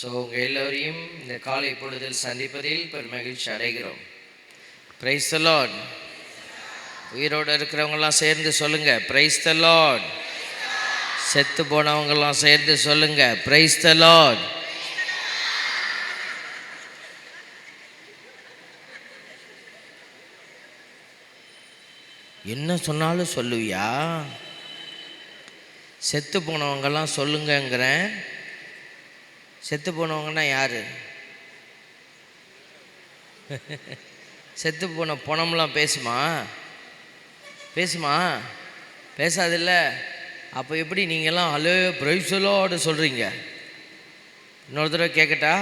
உங்கள் எல்லோரையும் இந்த காலை பொழுதில் சந்திப்பதில் பெருமகிழ்ச்சி அடைகிறோம். Price the Lord. உயிரோடு இருக்கிறவங்கெல்லாம் சேர்ந்து சொல்லுங்க, பிரைஸ் தி லார்ட். செத்து போனவங்கெல்லாம் சேர்ந்து சொல்லுங்க, பிரைஸ் தி லார்ட். என்ன சொன்னாலும் சொல்லுவியா? செத்து போனவங்கெல்லாம் சொல்லுங்கங்கிறேன். செத்து போனவங்கன்னா யாரு? செத்து போன பணம்லாம் பேசுமா? பேசாதில்ல. அப்போ எப்படி நீங்கள்லாம் ஹலோ பிரைஸ் தி லார்ட் சொல்கிறீங்க? இன்னொரு தடவை கேட்கட்டா?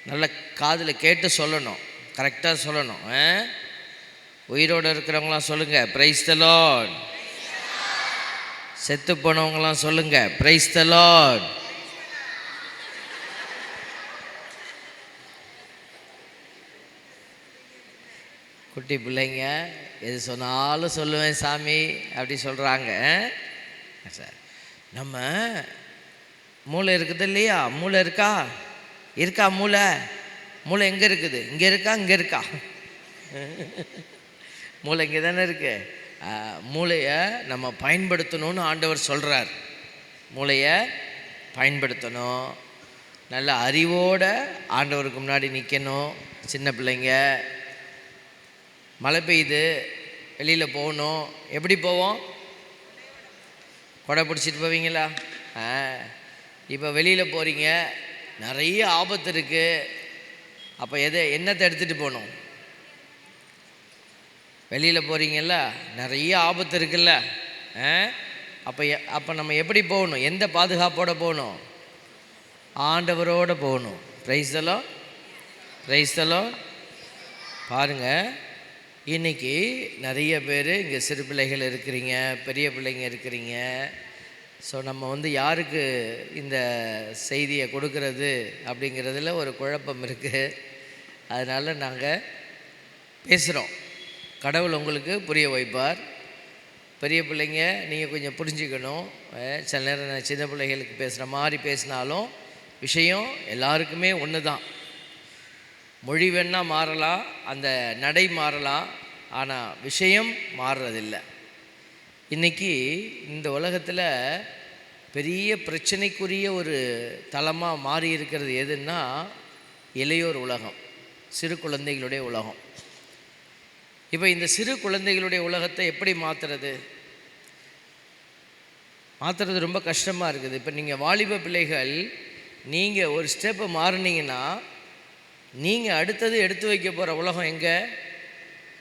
நல்ல காதில் கேட்டு சொல்லணும், கரெக்டாக சொல்லணும். உயிரோடு இருக்கிறவங்களாம் சொல்லுங்கள், பிரைஸ் தி லார்ட். செத்து போனவங்களாம் சொல்லுங்கள், பிரைஸ் தி லார்ட். குட்டி பிள்ளைங்க எது சொன்னாலும் சொல்லுவேன் சாமி அப்படி சொல்கிறாங்க. சார், நம்ம மூளை இருக்குது இல்லையா? மூளை இருக்கா? மூளை எங்கே இருக்குது? இங்கே இருக்கா? மூளை இங்கே தானே இருக்கு. மூளையை நம்ம பயன்படுத்தணும்னு ஆண்டவர் சொல்கிறார். மூளையை பயன்படுத்தணும், நல்ல அறிவோடு ஆண்டவருக்கு முன்னாடி நிற்கணும். சின்ன பிள்ளைங்க, மழை பெய்யுது, வெளியில் போகணும். எப்படி போவோம்? கொடை பிடிச்சிட்டு போவீங்களா? இப்போ வெளியில் போகிறீங்க, நிறைய ஆபத்து இருக்குது. அப்போ என்னத்தை எடுத்துகிட்டு போகணும்? வெளியில் போகிறீங்கல்ல, நிறைய ஆபத்து இருக்குல்ல. அப்போ நம்ம எப்படி போகணும்? எந்த பாதுகாப்போடு போகணும்? ஆண்டவரோடு போகணும். Price the Lord, praise the Lord. பாருங்கள், இன்றைக்கி நிறைய பேர் இங்கே சிறு பிள்ளைகள் இருக்கிறீங்க, பெரிய பிள்ளைங்க இருக்கிறீங்க. ஸோ நம்ம யாருக்கு இந்த செய்தியை கொடுக்கறது அப்படிங்கிறதுல ஒரு குழப்பம் இருக்குது. அதனால் நாங்கள் பேசுகிறோம். கடவுள் உங்களுக்கு புரிய வைப்பார். பெரிய பிள்ளைங்க நீங்கள் கொஞ்சம் புரிஞ்சுக்கணும். சில நேரம் நான் சின்ன பிள்ளைகளுக்கு பேசுகிற மாதிரி பேசினாலும் விஷயம் எல்லாருக்குமே ஒன்று தான். மொழி வேணால் மாறலாம், அந்த நடை மாறலாம், ஆனால் விஷயம் மாறுறதில்லை. இன்றைக்கி இந்த உலகத்தில் பெரிய பிரச்சனைக்குரிய ஒரு தளமாக மாறி இருக்கிறது எதுன்னா இளையோர் உலகம், சிறு குழந்தைகளுடைய உலகம். இப்போ இந்த சிறு குழந்தைகளுடைய உலகத்தை எப்படி மாற்றுறது ரொம்ப கஷ்டமாக இருக்குது. இப்போ நீங்கள் வாலிப பிள்ளைகள், நீங்கள் ஒரு ஸ்டெப்பு மாறினீங்கன்னா நீங்கள் அடுத்தது எடுத்து வைக்க போகிற உலகம் எங்கே?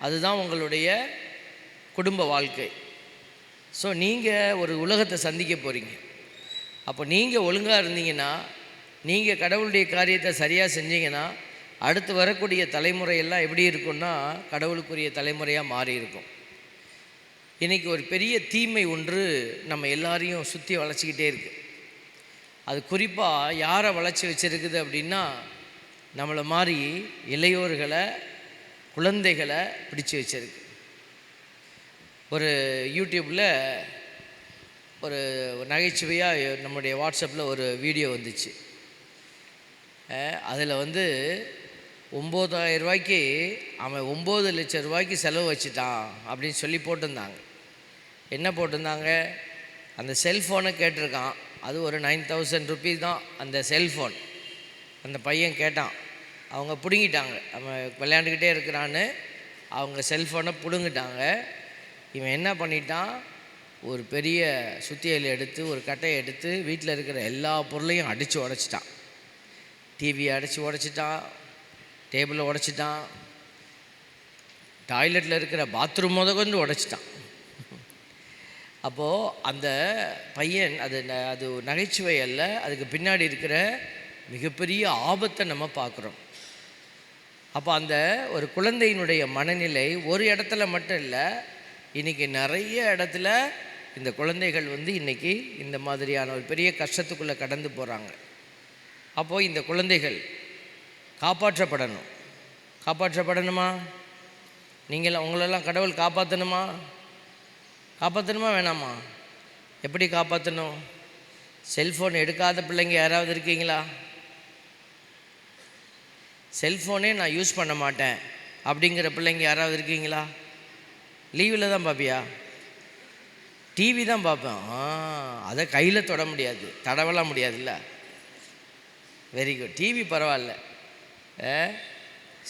அதுதான் உங்களுடைய குடும்ப வாழ்க்கை. ஸோ நீங்கள் ஒரு உலகத்தை சந்திக்க போகிறீங்க. அப்போ நீங்கள் ஒழுங்காக இருந்தீங்கன்னா, நீங்கள் கடவுளுடைய காரியத்தை சரியாக செஞ்சீங்கன்னா, அடுத்து வரக்கூடிய தலைமுறையெல்லாம் எப்படி இருக்குன்னா கடவுளுக்குரிய தலைமுறையாக மாறி இருக்கும். இன்றைக்கி ஒரு பெரிய தீமை ஒன்று நம்ம எல்லாரையும் சுற்றி வளைச்சிக்கிட்டே இருக்குது. அது குறிப்பாக யாரை வளைச்சி வச்சுருக்குது அப்படின்னா, நம்மளை மாதிரி இளையோர்களை, குழந்தைகளை பிடிச்சி வச்சிருக்கு. ஒரு யூடியூப்பில் ஒரு நகைச்சுவையாக நம்முடைய வாட்ஸ்அப்பில் ஒரு வீடியோ வந்துச்சு. அதில் 9,000 ரூபாய்க்கு அவன் 9 லட்சம் ரூபாய்க்கு செலவு வச்சுட்டான் அப்படின்னு சொல்லி போட்டிருந்தாங்க. என்ன போட்டிருந்தாங்க? அந்த செல்ஃபோனை கேட்டிருக்கான். அது ஒரு 9,000 ருபீஸ் தான் அந்த செல்ஃபோன். அந்த பையன் கேட்டான், அவங்க பிடுங்கிட்டாங்க. அவன் விளையாண்டுக்கிட்டே இருக்கிறான்னு அவங்க செல்ஃபோனை பிடுங்கிட்டாங்க. இவன் என்ன பண்ணிட்டான், ஒரு பெரிய சுத்தியல் எடுத்து, ஒரு கட்டையை எடுத்து வீட்டில் இருக்கிற எல்லா பொருளையும் அடித்து உடைச்சிட்டான். டிவியை அடித்து உடைச்சிட்டான், டேபிளை உடைச்சிட்டான், டாய்லெட்டில் இருக்கிற பாத்ரூம் கொண்டு உடைச்சிட்டான். அப்போது அந்த பையன், அது நகைச்சுவை அல்ல, அதுக்கு பின்னாடி இருக்கிற மிகப்பெரிய ஆபத்தை நம்ம பார்க்குறோம். அப்போ அந்த ஒரு குழந்தையினுடைய மனநிலை ஒரு இடத்துல மட்டும் இல்லை, இன்றைக்கி நிறைய இடத்துல இந்த குழந்தைகள் இன்றைக்கி இந்த மாதிரியான ஒரு பெரிய கஷ்டத்துக்குள்ளே கடந்து போகிறாங்க. அப்போது இந்த குழந்தைகள் காப்பாற்றப்படணுமா? உங்களெல்லாம் கடவுள் காப்பாற்றணுமா வேணாமா? எப்படி காப்பாற்றணும்? செல்ஃபோன் எடுக்காத பிள்ளைங்க யாராவது இருக்கீங்களா? செல்ஃபோனே நான் யூஸ் பண்ண மாட்டேன் அப்படிங்கிற பிள்ளைங்க யாராவது இருக்கீங்களா? லீவில் தான் பார்ப்பியா? டிவி தான் பார்ப்பேன். அதை கையில் தொட முடியாது, தடவலாம் முடியாதுல்ல. வெரி குட், டிவி பரவாயில்ல.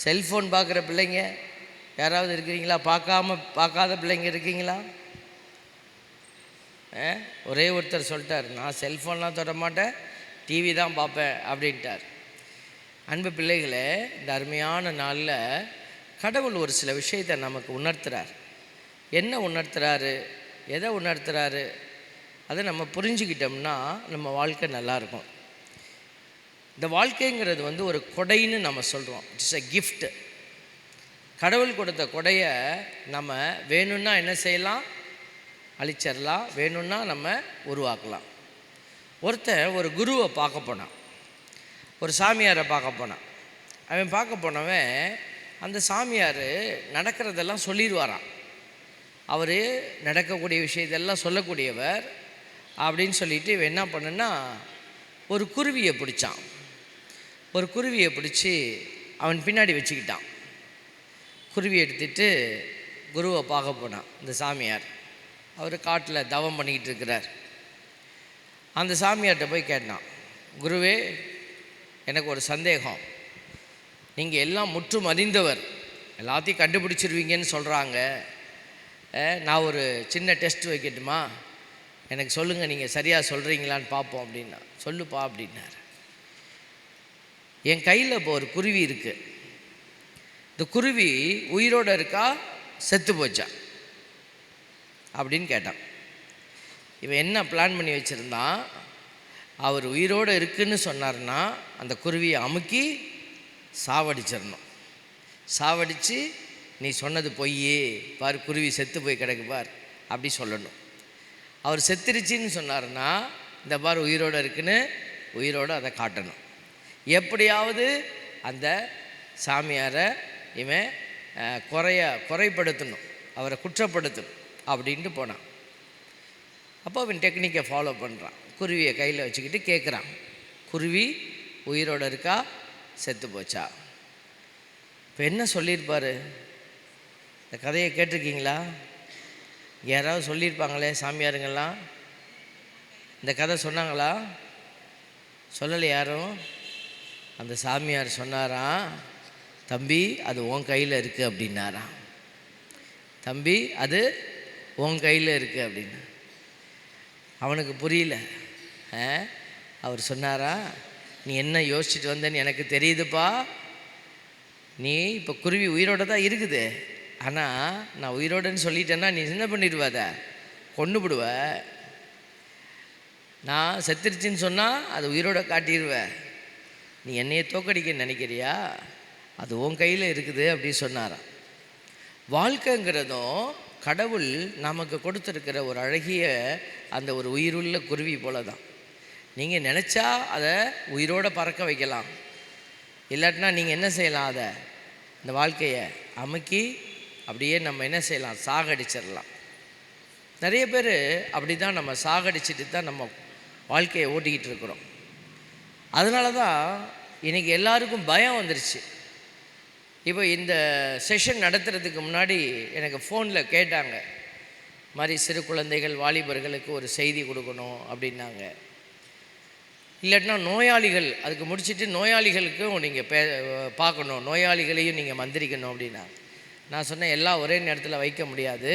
செல்ஃபோன் பார்க்குற பிள்ளைங்க யாராவது இருக்கிறீங்களா? பார்க்காத பிள்ளைங்க இருக்கீங்களா? ஒரே ஒருத்தர் சொல்லிட்டார், நான் செல்ஃபோன்லாம் தொட மாட்டேன், டிவி தான் பார்ப்பேன் அப்படின்ட்டார். அன்பு பிள்ளைகளே, இந்த அருமையான நாளில் கடவுள் ஒரு சில விஷயத்தை நமக்கு உணர்த்துறார். என்ன உணர்த்துறாரு, எதை உணர்த்துறாரு, அதை நம்ம புரிஞ்சுக்கிட்டோம்னா நம்ம வாழ்க்கை நல்லாயிருக்கும். இந்த வாழ்க்கைங்கிறது ஒரு கொடைன்னு நம்ம சொல்கிறோம். It's a gift. கடவுள் கொடுத்த கொடையை நம்ம வேணும்னா என்ன செய்யலாம்? அழிச்சிடலாம். வேணும்னா நம்ம உருவாக்கலாம். ஒருத்தன் ஒரு குருவை பார்க்க போனான், ஒரு சாமியாரை பார்க்க போனான். அவன் பார்க்க போனவன் அந்த சாமியார் நடக்கிறதெல்லாம் சொல்லிடுவாராம். அவர் நடக்கக்கூடிய விஷயத்தெல்லாம் சொல்லக்கூடியவர் அப்படின்னு சொல்லிட்டு இவன் என்ன பண்ணுன்னா, ஒரு குருவியை பிடிச்சான். ஒரு குருவியை பிடிச்சி அவன் பின்னாடி வச்சுக்கிட்டான். குருவி எடுத்துட்டு குருவை பார்க்க போனான் இந்த சாமியார். அவர் காட்டில் தவம் பண்ணிக்கிட்டு இருக்கிறார். அந்த சாமியார்கிட்ட போய் கேட்டான், குருவே, எனக்கு ஒரு சந்தேகம். நீங்கள் எல்லாம் முற்றும் அறிந்தவர், எல்லாத்தையும் கண்டுபிடிச்சிருவீங்கன்னு சொல்கிறாங்க. நான் ஒரு சின்ன டெஸ்ட் வைக்கட்டுமா? எனக்கு சொல்லுங்கள், நீங்கள் சரியாக சொல்கிறீங்களான்னு பார்ப்போம் அப்படின்னா. சொல்லுப்பா அப்படின்னார். என் கையில் இப்போ ஒரு குருவி இருக்குது. இந்த குருவி உயிரோடு இருக்கா, செத்து போச்சா அப்படின்னு கேட்டான். இவன் என்ன பிளான் பண்ணி வச்சுருந்தான், அவர் உயிரோடு இருக்குன்னு சொன்னார்னா அந்த குருவியை அமுக்கி சாவடிச்சிடணும். சாவடித்து நீ சொன்னது பொய்யே, பார் குருவி செத்து போய் கிடக்கு பார் அப்படி சொல்லணும். அவர் செத்துருச்சின்னு சொன்னார்னா இந்த பார் உயிரோடு இருக்குன்னு உயிரோடு அதை காட்டணும். எப்படியாவது அந்த சாமியாரை இவன் குறைப்படுத்தணும், அவரை குற்றப்படுத்தணும் அப்படின்ட்டு போனான். அப்போ அவன் டெக்னிக்கை ஃபாலோ பண்ணுறான். குருவியை கையில் வச்சுக்கிட்டு கேட்குறான், குருவி உயிரோடு இருக்கா, செத்து போச்சா? இப்போ என்ன சொல்லியிருப்பார்? இந்த கதையை கேட்டிருக்கீங்களா? யாராவது சொல்லியிருப்பாங்களே சாமியாருங்கள்லாம்? இந்த கதை சொன்னாங்களா? சொல்லலை யாரும். அந்த சாமியார் சொன்னாராம், தம்பி அது உன் கையில் இருக்குது அப்படின்னாராம். தம்பி அது உன் கையில் இருக்குது அப்படின்னு. அவனுக்கு புரியல. அவர் சொன்னாரா, நீ என்ன யோசிச்சுட்டு வந்தேன்னு எனக்கு தெரியுதுப்பா. நீ இப்போ குருவி உயிரோடு தான் இருக்குது, ஆனால் நான் உயிரோடுன்னு சொல்லிட்டேன்னா நீ என்ன பண்ணிடுவாத, கொண்டு விடுவ. நான் செத்துருச்சின்னு சொன்னால் அது உயிரோட காட்டிடுவேன். நீ என்னையை தோக்கடிக்க நினைக்கிறியா? அது உன் கையில் இருக்குது அப்படின்னு சொன்னாராம். வாழ்க்கைங்கிறதும் கடவுள் நமக்கு கொடுத்துருக்கிற ஒரு அழகிய அந்த ஒரு உயிருள்ள குருவி போல தான். நீங்கள் நினச்சா அதை உயிரோடு பறக்க வைக்கலாம், இல்லாட்டினா நீங்கள் என்ன செய்யலாம், அதை இந்த வாழ்க்கையை அமுக்கி அப்படியே நம்ம என்ன செய்யலாம், சாகடிச்சிடலாம். நிறைய பேர் அப்படி தான் நம்ம சாகடிச்சிட்டு தான் நம்ம வாழ்க்கையை ஓட்டிக்கிட்டு இருக்கிறோம். அதனால தான் இன்றைக்கி எல்லாருக்கும் பயம் வந்துருச்சு. இப்போ இந்த செஷன் நடத்துகிறதுக்கு முன்னாடி எனக்கு ஃபோனில் கேட்டாங்க, மாதிரி சிறு குழந்தைகள் வாலிபர்களுக்கு ஒரு செய்தி கொடுக்கணும் அப்படின்னாங்க. இல்லாட்டினா நோயாளிகள், அதுக்கு முடிச்சுட்டு நோயாளிகளுக்கும் நீங்கள் பார்க்கணும், நோயாளிகளையும் நீங்கள் மந்திரிக்கணும் அப்படின்னாங்க. நான் சொன்னேன், எல்லாம் ஒரே நேரத்தில் வைக்க முடியாது,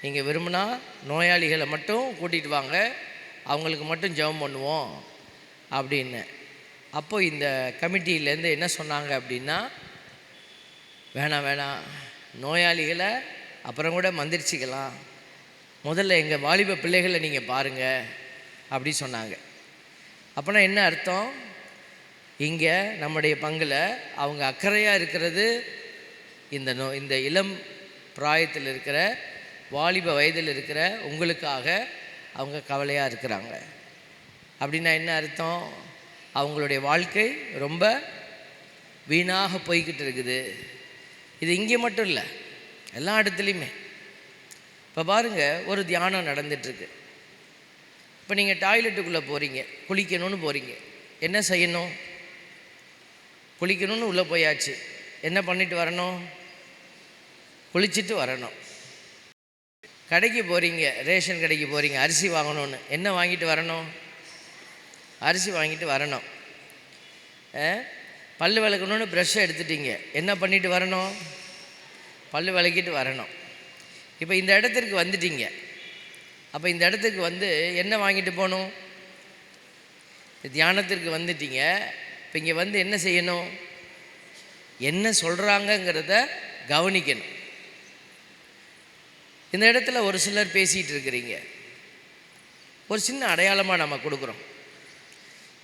நீங்கள் விரும்பினா நோயாளிகளை மட்டும் கூட்டிகிட்டு வாங்க, அவங்களுக்கு மட்டும் ஜெபம் பண்ணுவோம் அப்படின்னு. அப்போது இந்த கமிட்டியிலேருந்து என்ன சொன்னாங்க அப்படின்னா, வேணாம் நோயாளிகளை அப்புறம் கூட மந்திரிச்சிக்கலாம், முதல்ல எங்கள் வாலிப பிள்ளைகளை நீங்கள் பாருங்கள் அப்படி சொன்னாங்க. அப்போனா என்ன அர்த்தம், இங்கே நம்முடைய பங்கில் அவங்க அக்கறையாக இருக்கிறது இந்த இளம் பிராயத்தில் இருக்கிற வாலிப வயதில் இருக்கிற உங்களுக்காக அவங்க கவலையாக இருக்கிறாங்க. அப்படின்னா என்ன அர்த்தம், அவங்களுடைய வாழ்க்கை ரொம்ப வீணாக போய்கிட்டு இருக்குது. இது இங்கே மட்டும் இல்லை, எல்லா இடத்துலையுமே. இப்போ பாருங்கள், ஒரு தியானம் நடந்துகிட்ருக்கு. இப்போ நீங்கள் டாய்லெட்டுக்குள்ளே போகிறீங்க, குளிக்கணும்னு போகிறீங்க, என்ன செய்யணும்? குளிக்கணும்னு உள்ளே போயாச்சு. என்ன பண்ணிட்டு வரணும்? குளிச்சுட்டு வரணும். கடைக்கு போகிறீங்க, ரேஷன் கடைக்கு போகிறீங்க, அரிசி வாங்கணும்னு. என்ன வாங்கிட்டு வரணும்? அரிசி வாங்கிட்டு வரணும். பல் விளக்கணுன்னு ப்ரெஷ்ஷை எடுத்துட்டீங்க. என்ன பண்ணிட்டு வரணும்? பல் விளக்கிட்டு வரணும். இப்போ இந்த இடத்திற்கு வந்துட்டீங்க. அப்போ இந்த இடத்துக்கு வந்து என்ன வாங்கிட்டு போகணும்? தியானத்திற்கு வந்துட்டீங்க. இப்போ இங்கே வந்து என்ன செய்யணும்? என்ன சொல்கிறாங்கங்கிறத கவனிக்கணும். இந்த இடத்துல ஒரு சிலர் பேசிகிட்டு இருக்கிறீங்க. ஒரு சின்ன அடையாளமாக நம்ம கொடுக்குறோம்.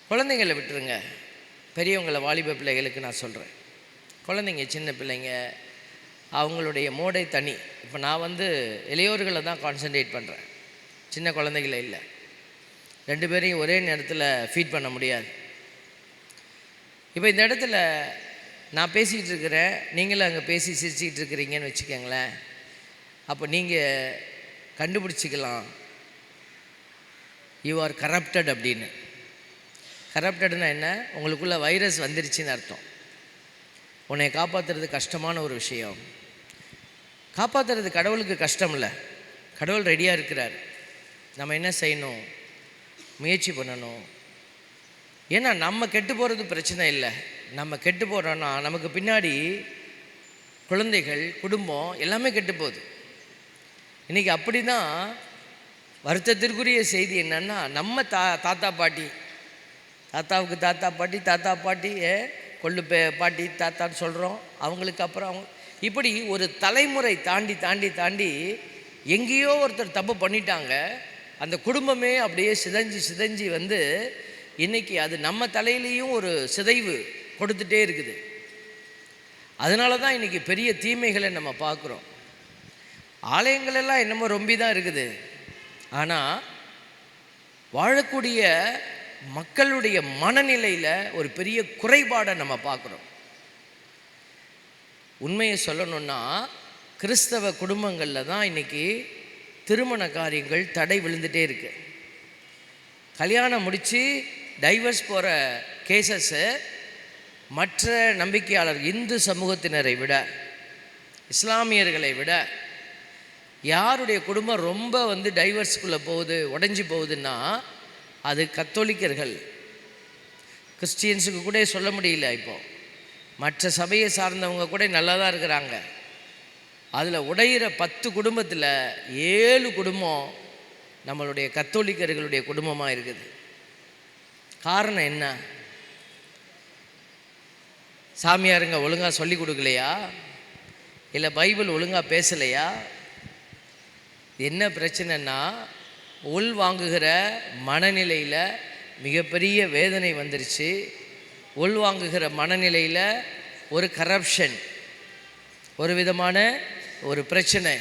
குழந்தைங்களை விட்டுருங்க, பெரியவங்களை, வாலிப பிள்ளைகளுக்கு நான் சொல்கிறேன். குழந்தைங்க, சின்ன பிள்ளைங்க, அவங்களுடைய மோடை தனி. இப்போ நான் வந்து இளையோர்களை தான் கான்சன்ட்ரேட் பண்ணுறேன், சின்ன குழந்தைகளை இல்லை. 2 பேரையும் ஒரே நேரத்தில் ஃபீட் பண்ண முடியாது. இப்போ இந்த இடத்துல நான் பேசிகிட்டு இருக்கிறேன், நீங்களும் அங்கே பேசி சிரிச்சிக்கிட்டு இருக்கிறீங்கன்னு வச்சுக்கோங்களேன். அப்போ நீங்கள் கண்டுபிடிச்சிக்கலாம், யூ ஆர் கரப்டட் அப்படின்னு. கரப்டட்னா என்ன? உங்களுக்குள்ளே வைரஸ் வந்துருச்சுன்னு அர்த்தம். உன்னை காப்பாற்றுறது கஷ்டமான ஒரு விஷயம். காப்பாற்றுறது கடவுளுக்கு கஷ்டம் இல்லை, கடவுள் ரெடியாக இருக்கிறார். நம்ம என்ன செய்யணும்? முயற்சி பண்ணணும். ஏன்னா நம்ம கெட்டு போகிறது பிரச்சனை இல்லை. நம்ம கெட்டு போகிறோன்னா நமக்கு பின்னாடி குழந்தைகள், குடும்பம் எல்லாமே கெட்டு போகுது. இன்றைக்கி அப்படி தான். வருத்தத்திற்குரிய செய்தி என்னென்னா, நம்ம தாத்தா பாட்டி, தாத்தாவுக்கு தாத்தா பாட்டி, தாத்தா பாட்டி கொள்ளு பாட்டி தாத்தான்னு சொல்கிறோம். அவங்களுக்கு அப்புறம் அவங்க இப்படி ஒரு தலைமுறை தாண்டி தாண்டி தாண்டி எங்கேயோ ஒருத்தர் தப்பு பண்ணிட்டாங்க. அந்த குடும்பமே அப்படியே சிதைஞ்சு சிதைஞ்சு வந்து இன்றைக்கி அது நம்ம தலையிலையும் ஒரு சிதைவு கொடுத்துட்டே இருக்குது. அதனால தான் இன்றைக்கி பெரிய தீமைகளை நம்ம பார்க்குறோம். ஆலயங்களெல்லாம் என்னமோ ரொம்ப தான் இருக்குது, ஆனால் வாழக்கூடிய மக்களுடைய மனநிலையில் ஒரு பெரிய குறைபாடை நம்ம பார்க்குறோம். உண்மையை சொல்லணுன்னா, கிறிஸ்தவ குடும்பங்களில் தான் இன்றைக்கி திருமண காரியங்கள் தடை விழுந்துகிட்டே இருக்கு. கல்யாணம் முடித்து டைவர்ஸ் போகிற கேசஸ்ஸு மற்ற நம்பிக்கையாளர் இந்து சமூகத்தினரை விட, இஸ்லாமியர்களை விட யாருடைய குடும்பம் ரொம்ப வந்து டைவர்ஸ்குள்ளே போகுது, உடஞ்சி போகுதுன்னா அது கத்தோலிக்கர்கள். கிறிஸ்டியன்ஸுக்கு கூட சொல்ல முடியல. இப்போது மற்ற சபையை சார்ந்தவங்க கூட நல்லா தான் இருக்கிறாங்க. அதில் உடையிற 10 குடும்பத்தில் 7 குடும்பம் நம்மளுடைய கத்தோலிக்கர்களுடைய குடும்பமாக இருக்குது. காரணம் என்ன? சாமியாருங்க ஒழுங்காக சொல்லி கொடுக்கலையா? இல்லை பைபிள் ஒழுங்காக பேசலையா? என்ன பிரச்சனைன்னா, உள் வாங்குகிற மனநிலையில் மிகப்பெரிய வேதனை வந்துருச்சு. உள் வாங்குகிற மனநிலையில் ஒரு கரப்ஷன், ஒரு விதமான ஒரு பிரச்சனை.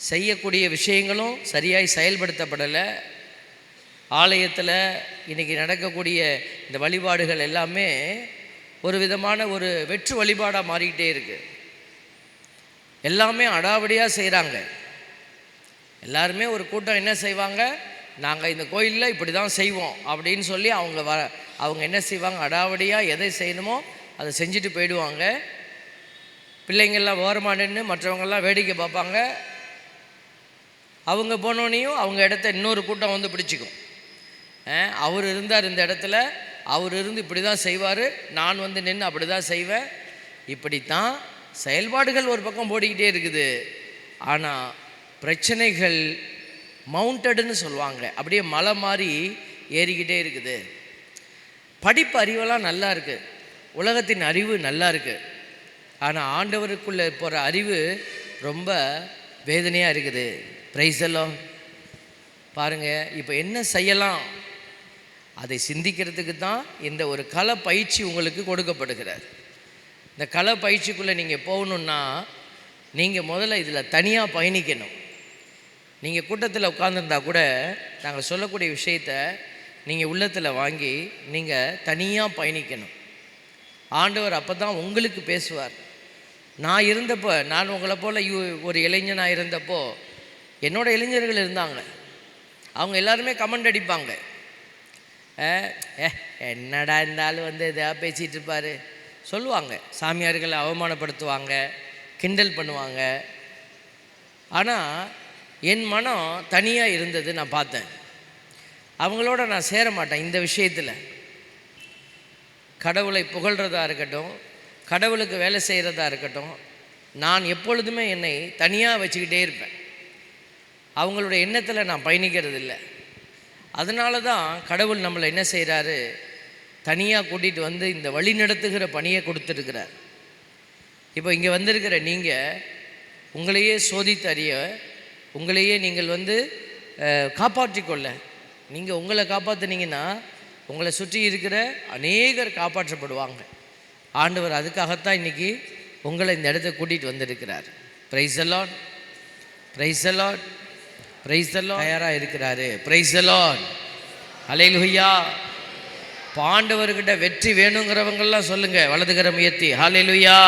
செய்யக்கூடிய விஷயங்களும் சரியாய் செயல்படுத்தப்படலை. ஆலயத்தில் இன்றைக்கி நடக்கக்கூடிய இந்த வழிபாடுகள் எல்லாமே ஒரு விதமான ஒரு வெற்று வழிபாடாக மாறிக்கிட்டே இருக்குது. எல்லாமே அடாவடியாக செய்கிறாங்க. எல்லாருமே ஒரு கூட்டம் என்ன செய்வாங்க? நாங்கள் இந்த கோயிலில் இப்படி தான் செய்வோம் அப்படின்னு சொல்லி அவங்க என்ன செய்வாங்க? அடாவடியாக எதை செய்யணுமோ அதை செஞ்சுட்டு போயிடுவாங்க. பிள்ளைங்கள்லாம் ஓரமாக நின்று மற்றவங்கெல்லாம் வேடிக்கை பார்ப்பாங்க. அவங்க போனோன்னையும் அவங்க இடத்த இன்னொரு கூட்டம் வந்து பிடிச்சிக்கும். அவர் இருந்தார் இந்த இடத்துல, அவர் இருந்து இப்படி தான் செய்வார், நான் வந்து நின்று அப்படி தான் செய்வேன். இப்படித்தான் செயல்பாடுகள் ஒரு பக்கம் போடிக்கிட்டே இருக்குது. ஆனால் பிரச்சனைகள் மவுண்டடுன்னு சொல்லுவாங்க, அப்படியே மலை மாதிரி ஏறிக்கிட்டே இருக்குது. படிப்பு அறிவெல்லாம் நல்லா இருக்குது, உலகத்தின் அறிவு நல்லா இருக்குது. ஆனால் ஆண்டவருக்குள்ளே போகிற அறிவு ரொம்ப வேதனையாக இருக்குது. பிரைஸ் எல்லாம் பாருங்கள். இப்போ என்ன செய்யலாம் அதை சிந்திக்கிறதுக்கு தான் இந்த ஒரு கள பயிற்சி உங்களுக்கு கொடுக்கப்படுகிறார். இந்த கள பயிற்சிக்குள்ளே நீங்கள் போகணுன்னா நீங்கள் முதல்ல இதில் தனியாக பயணிக்கணும். நீங்கள் கூட்டத்தில் உட்கார்ந்துருந்தா கூட நாங்கள் சொல்லக்கூடிய விஷயத்த நீங்கள் உள்ளத்தில் வாங்கி நீங்கள் தனியாக பயணிக்கணும். ஆண்டவர் அப்போ தான் உங்களுக்கு பேசுவார். நான் இருந்தப்போ, நான் உங்களை போல் ஒரு இளைஞனாக இருந்தப்போ என்னோடய இளைஞர்கள் இருந்தாங்க. அவங்க எல்லாருமே கமெண்ட் அடிப்பாங்க. என்னடா இருந்தாலும் வந்து எதாவது பேசிகிட்டு இருப்பார் சொல்லுவாங்க. சாமியார்களை அவமானப்படுத்துவாங்க, கிண்டல் பண்ணுவாங்க. ஆனால் என் மனம் தனியாக இருந்தது நான் பார்த்தேன். அவங்களோட நான் சேர மாட்டேன் இந்த விஷயத்தில். கடவுளை புகழ்கிறதா இருக்கட்டும், கடவுளுக்கு வேலை செய்கிறதா இருக்கட்டும், நான் எப்பொழுதுமே என்னை தனியாக வச்சுக்கிட்டே இருப்பேன். அவங்களுடைய எண்ணத்தில் நான் பயணிக்கிறது இல்லை. அதனால தான் கடவுள் நம்மளை என்ன செய்கிறாரு, தனியாக கூட்டிகிட்டு வந்து இந்த வழி நடத்துகிற பணியை கொடுத்துருக்கிறார். இப்போ இங்கே வந்திருக்கிற நீங்கள் உங்களையே சோதித்து அறிய, உங்களையே நீங்கள் வந்து காப்பாற்றிக்கொள்ள, நீங்கள் உங்களை காப்பாற்றினீங்கன்னா உங்களை சுற்றி இருக்கிற அநேகர் காப்பாற்றப்படுவாங்க. ஆண்டவர் அதுக்காகத்தான் இன்றைக்கி உங்களை இந்த இடத்துக்கு கூட்டிகிட்டு வந்திருக்கிறார். Price the Lord, praise the Lord, praise the Lord. தயாராக இருக்கிறாரு. பிரைஸ் தி லார்ட், ஹல்லேலூயா. ஆண்டவர்கிட்ட வெற்றி வேணுங்கிறவங்கெல்லாம் சொல்லுங்கள், வலதுகரம் உயர்த்தி ஹல்லேலூயா.